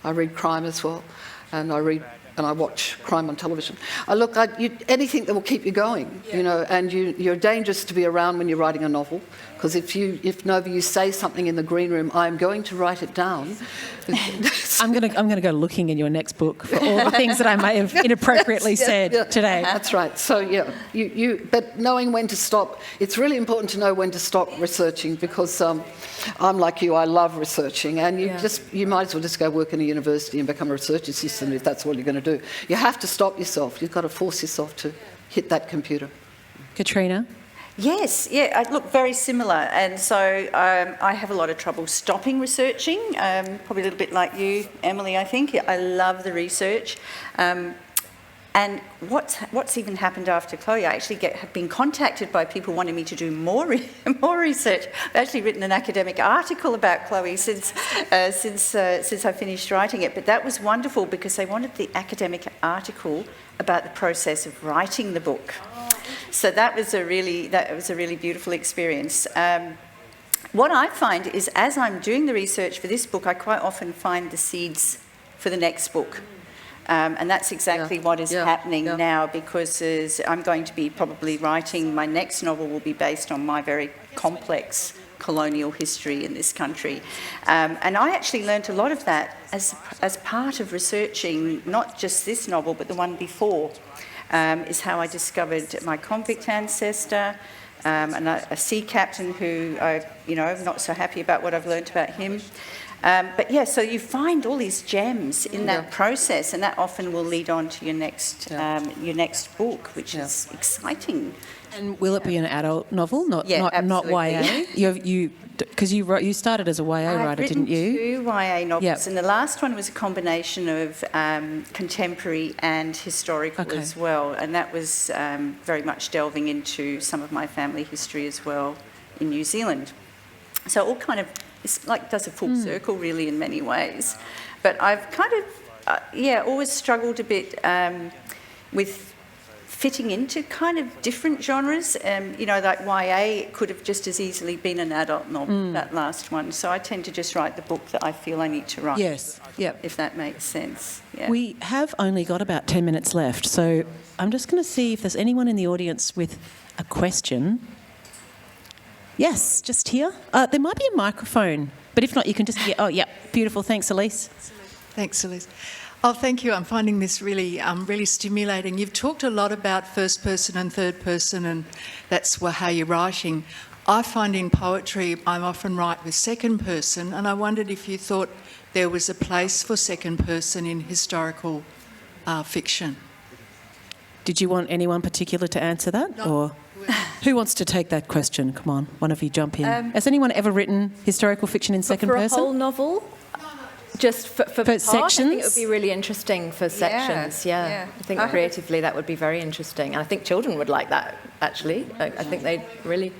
I read crime as well, and I watch crime on television. Anything that will keep you going, and you're dangerous to be around when you're writing a novel, because if Nova, you say something in the green room, I'm going to write it down. I'm going to go looking in your next book for all the things that I may have inappropriately said today. That's right. So but knowing when to stop, it's really important to know when to stop researching, because I'm like you, I love researching, and you might as well just go work in a university and become a research assistant if that's all you're going to do. You have to stop yourself. You've got to force yourself to hit that computer. Katrina? Yes, I look very similar, and so I have a lot of trouble stopping researching, probably a little bit like you, Emily, I think. I love the research. And what's even happened after Chloe, I actually have been contacted by people wanting me to do more research. I've actually written an academic article about Chloe since I finished writing it, but that was wonderful because they wanted the academic article about the process of writing the book. So that was a really beautiful experience. What I find is, as I'm doing the research for this book, I quite often find the seeds for the next book. And that's exactly what is happening now, because I'm going to be probably writing, my next novel will be based on my very complex colonial history in this country. And I actually learnt a lot of that as part of researching not just this novel, but the one before, is how I discovered my convict ancestor, and a sea captain who, I'm not so happy about what I've learnt about him. But yeah, so you find all these gems in that process, and that often will lead on to your next book, which is exciting. And will it be an adult novel, not absolutely. YA? Because you started as a YA writer, didn't you? I've written 2 YA novels, and the last one was a combination of contemporary and historical as well, and that was very much delving into some of my family history as well in New Zealand. So all kind of, it's like does a full circle really in many ways. But I've kind of, always struggled a bit with fitting into kind of different genres. Like YA could have just as easily been an adult novel, that last one. So I tend to just write the book that I feel I need to write. Yes, yep. If that makes sense. Yeah. We have only got about 10 minutes left, so I'm just going to see if there's anyone in the audience with a question. Yes, just here. There might be a microphone, but if not, you can just get... Oh, yeah, beautiful. Thanks, Elise. Thanks, Elise. Oh, thank you. I'm finding this really stimulating. You've talked a lot about first person and third person, and that's how you're writing. I find in poetry, I often write with second person, and I wondered if you thought there was a place for second person in historical fiction. Did you want anyone particular to answer that? No. Or who wants to take that question? Come on, one of you jump in. Has anyone ever written historical fiction in second person? For a whole novel? Just for part, sections? I think it would be really interesting for sections, I think creatively that would be very interesting. And I think children would like that, actually. I think they'd really...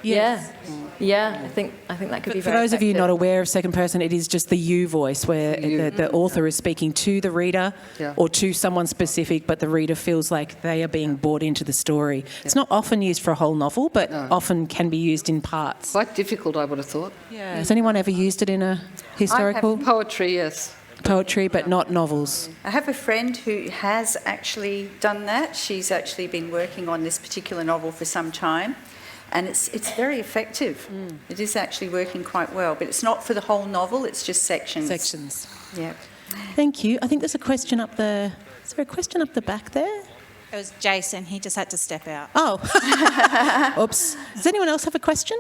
Yes. Yeah, I think that could be very For those of you effective. not aware of second person, it is just the you voice where the author is speaking to the reader or to someone specific, but the reader feels like they are being brought into the story. It's not often used for a whole novel, but often can be used in parts. Quite difficult, I would have thought. Yeah. Has anyone ever used it in a historical? Poetry, yes. Poetry, but not novels. I have a friend who has actually done that. She's actually been working on this particular novel for some time. And it's very effective. It is actually working quite well, but it's not for the whole novel, it's just sections. Sections. Yeah. Thank you. I think there's a question up there. Is there a question up the back there? It was Jason. He just had to step out. Oh. Oops. Does anyone else have a question?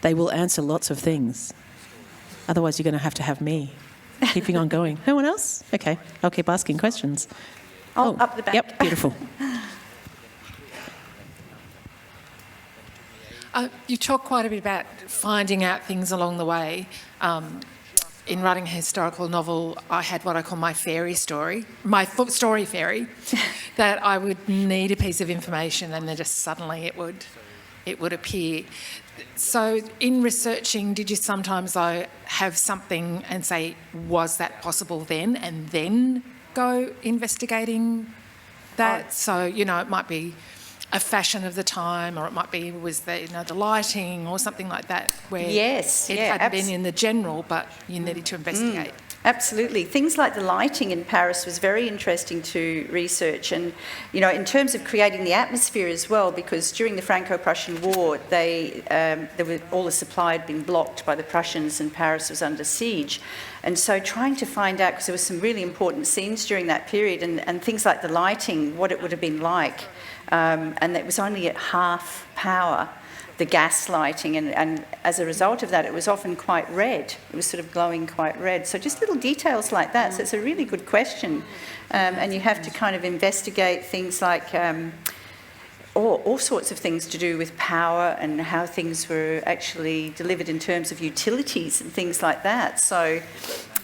They will answer lots of things. Otherwise, you're going to have me keeping on going. No one else? Okay. I'll keep asking questions. Up the back. Yep, beautiful. You talk quite a bit about finding out things along the way. In writing a historical novel, I had what I call my fairy story, my story fairy, that I would need a piece of information and then just suddenly it would appear. So in researching, did you sometimes though have something and say, was that possible then, and then go investigating that? So, it might be a fashion of the time, or it might be the lighting or something like that, where it hadn't been in the general, but you needed to investigate. Absolutely. Things like the lighting in Paris was very interesting to research, and in terms of creating the atmosphere as well, because during the Franco-Prussian War, all the supply had been blocked by the Prussians, and Paris was under siege. And so trying to find out, because there were some really important scenes during that period, and things like the lighting, what it would have been like. And it was only at half power, the gas lighting, and as a result of that, it was often quite red. It was sort of glowing quite red. So just little details like that. So it's a really good question. And you have to kind of investigate things like all sorts of things to do with power and how things were actually delivered in terms of utilities and things like that. So...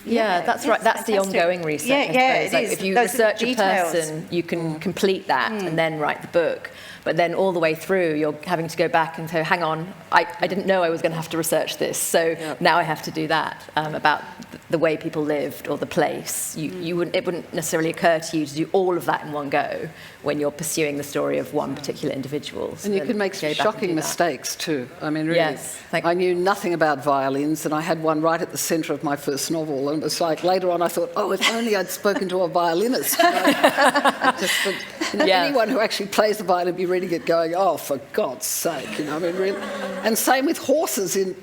Yeah, that's right. That's fantastic. The ongoing research. It is. If you Those research a details. person, you can complete that and then write the book. But then all the way through, you're having to go back and say, hang on, I didn't know I was going to have to research this, so now I have to do that about the way people lived or the place. It wouldn't necessarily occur to you to do all of that in one go when you're pursuing the story of one particular individual. And you can make some shocking mistakes too. I mean, really, yes, I knew nothing about violins, and I had one right at the centre of my first novel, and it was like, later on I thought, oh, if only I'd spoken to a violinist. Anyone who actually plays the violin would be reading it going, oh, for God's sake, I mean, really. And same with horses in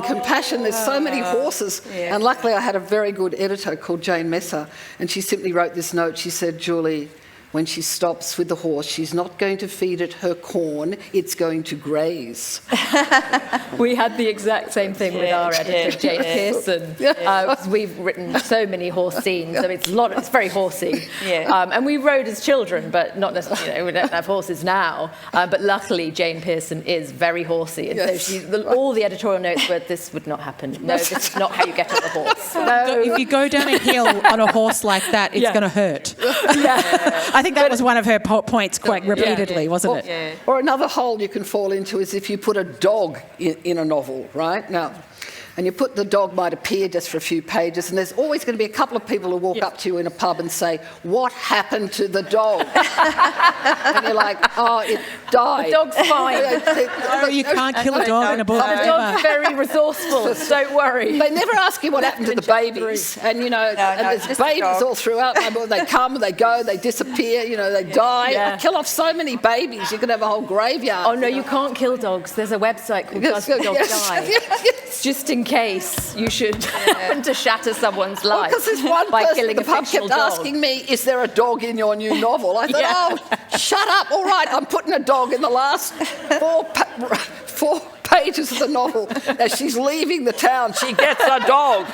Compassion, there's so many horses. Yeah. And luckily I had a very good editor called Jane Messer, and she simply wrote this note. She said, Julie, when she stops with the horse, she's not going to feed it her corn, it's going to graze. We had the exact same thing with our editor, Jane Pearson. We've written so many horse scenes. I mean, it's very horsey. And we rode as children, but not necessarily, we don't have horses now. But luckily, Jane Pearson is very horsey. And so all the editorial notes were, this would not happen. No, this is not how you get on a horse. No. If you go down a hill on a horse like that, it's going to hurt. I think that was one of her points quite repeatedly, wasn't it? Yeah. Or another hole you can fall into is if you put a dog in a novel, right? Now, and you put the dog might appear just for a few pages, and there's always going to be a couple of people who walk up to you in a pub and say, what happened to the dog? And you're like, oh, it died. The dog's fine. No, you can't kill a dog in a book. The dog's very resourceful, don't worry. They never ask you what happened to the babies. And, and there's babies all throughout my book. They come, they go, they disappear, they die. Yeah. I kill off so many babies, you could have a whole graveyard. Oh, no, you can't kill dogs. There's a website called Does the Dog Die? Just in case you should to shatter someone's life because this one by person killing at the a pub fictional kept dog. asking me, is there a dog in your new novel? I thought, oh, shut up, all right, I'm putting a dog in the last four pages of the novel. As she's leaving the town, she gets a dog.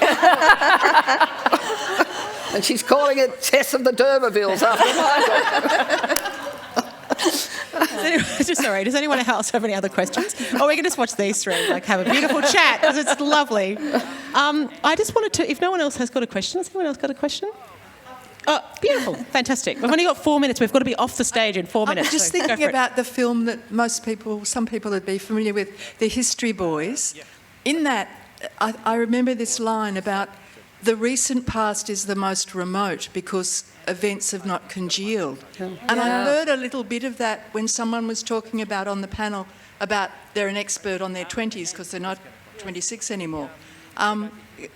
And she's calling it Tess of the D'Urbervilles after my dog. Just all right. Does anyone else have any other questions? Or we can just watch these three, have a beautiful chat, because it's lovely. I just wanted to, if no one else has got a question, has anyone else got a question? Oh, beautiful. Fantastic. We've only got 4 minutes. We've got to be off the stage in 4 minutes. I'm just thinking about the film that some people would be familiar with, The History Boys. In that, I remember this line about the recent past is the most remote because events have not congealed. And I heard a little bit of that when someone was talking about on the panel about they're an expert on their 20s because they're not 26 anymore.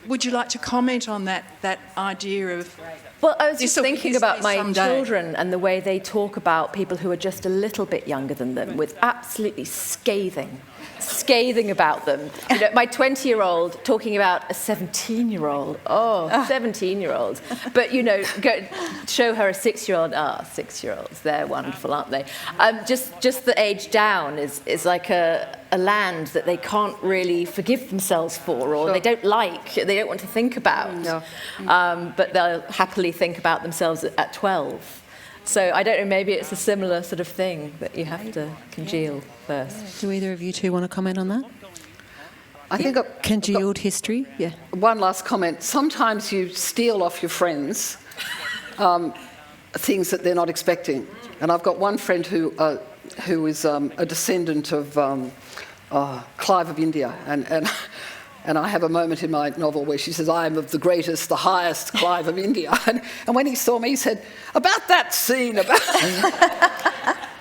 Would you like to comment on that idea of... Well, I was just thinking about my children and the way they talk about people who are just a little bit younger than them with absolutely scathing about them. My 20-year-old talking about a 17-year-old. Oh, 17-year-old. But, go show her a 6-year-old. 6-year-olds, they're wonderful, aren't they? Just the age down is like a land that they can't really forgive themselves for, or they don't like, they don't want to think about. But they'll happily think about themselves at 12. So I don't know, maybe it's a similar sort of thing that you have to congeal first. Do either of you two want to comment on that? I think congealed history, One last comment. Sometimes you steal off your friends things that they're not expecting. And I've got one friend who is a descendant of Clive of India, and I have a moment in my novel where she says, I am of the greatest, the highest Clive of India. And when he saw me, he said, about that scene,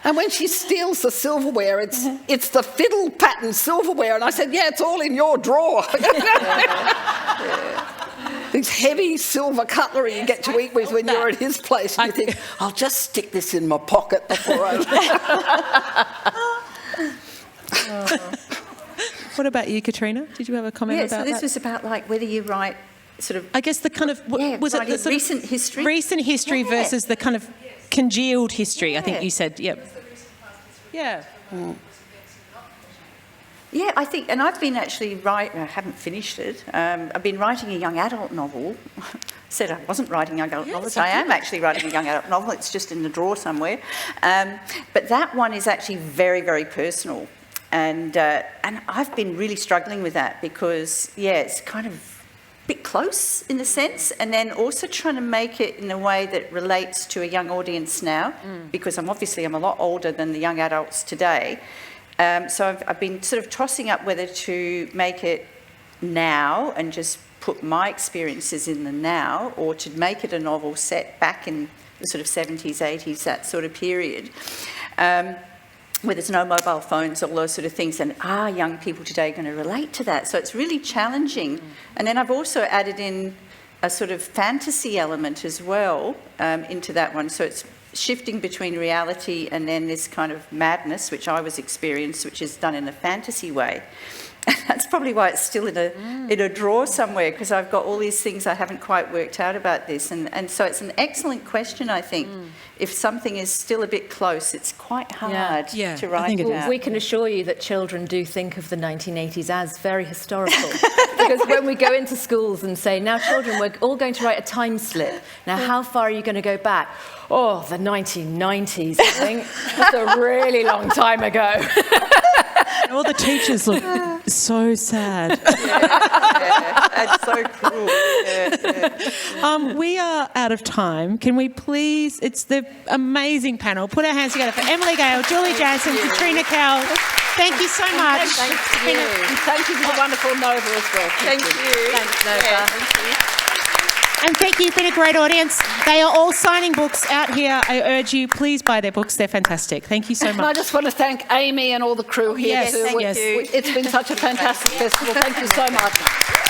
And when she steals the silverware, it's the fiddle pattern silverware. And I said, it's all in your drawer. These heavy silver cutlery you get to eat with when you're at his place. And you think, I'll just stick this in my pocket before What about you, Katrina? Did you have a comment about that? So this was about whether you write sort of... I guess the kind of... was it the sort recent history? Recent history versus the kind of congealed history, I think you said. Yeah, I think, and I've been actually I haven't finised it. I've been writing a young adult novel. Said I wasn't writing young adult novels. I am actually writing a young adult novel. It's just in the drawer somewhere. But that one is actually very, very personal. And I've been really struggling with that because, it's kind of a bit close in a sense, and then also trying to make it in a way that relates to a young audience now, because I'm a lot older than the young adults today. So I've been sort of tossing up whether to make it now and just put my experiences in the now, or to make it a novel set back in the sort of 70s, 80s, that sort of period, where there's no mobile phones, all those sort of things, and are young people today going to relate to that? So it's really challenging. And then I've also added in a sort of fantasy element as well into that one. So it's shifting between reality and then this kind of madness, which I was experienced, which is done in a fantasy way. That's probably why it's still in a drawer somewhere, because I've got all these things I haven't quite worked out about this. And so it's an excellent question, I think. If something is still a bit close, it's quite hard to write about. We can assure you that children do think of the 1980s as very historical. Because when we go into schools and say, now children, we're all going to write a time slip. Now, how far are you going to go back? Oh, the 1990s, I think. That's a really long time ago. All the teachers look so sad. That's so cool. We are out of time. Can we please, it's the amazing panel. Put our hands together for Emily, Gale, Julie Janson, Katrina, Kell. Thank you so much. Thanks to you. And thank you for the wonderful Nova as well. Thank you. Thanks, Nova. Thank you. And thank you, you've been a great audience. They are all signing books out here. I urge you, please buy their books. They're fantastic. Thank you so And I much. just want to thank Aimee and all the crew here Yes, too. thank you. It's been such a fantastic festival. Thank you so much.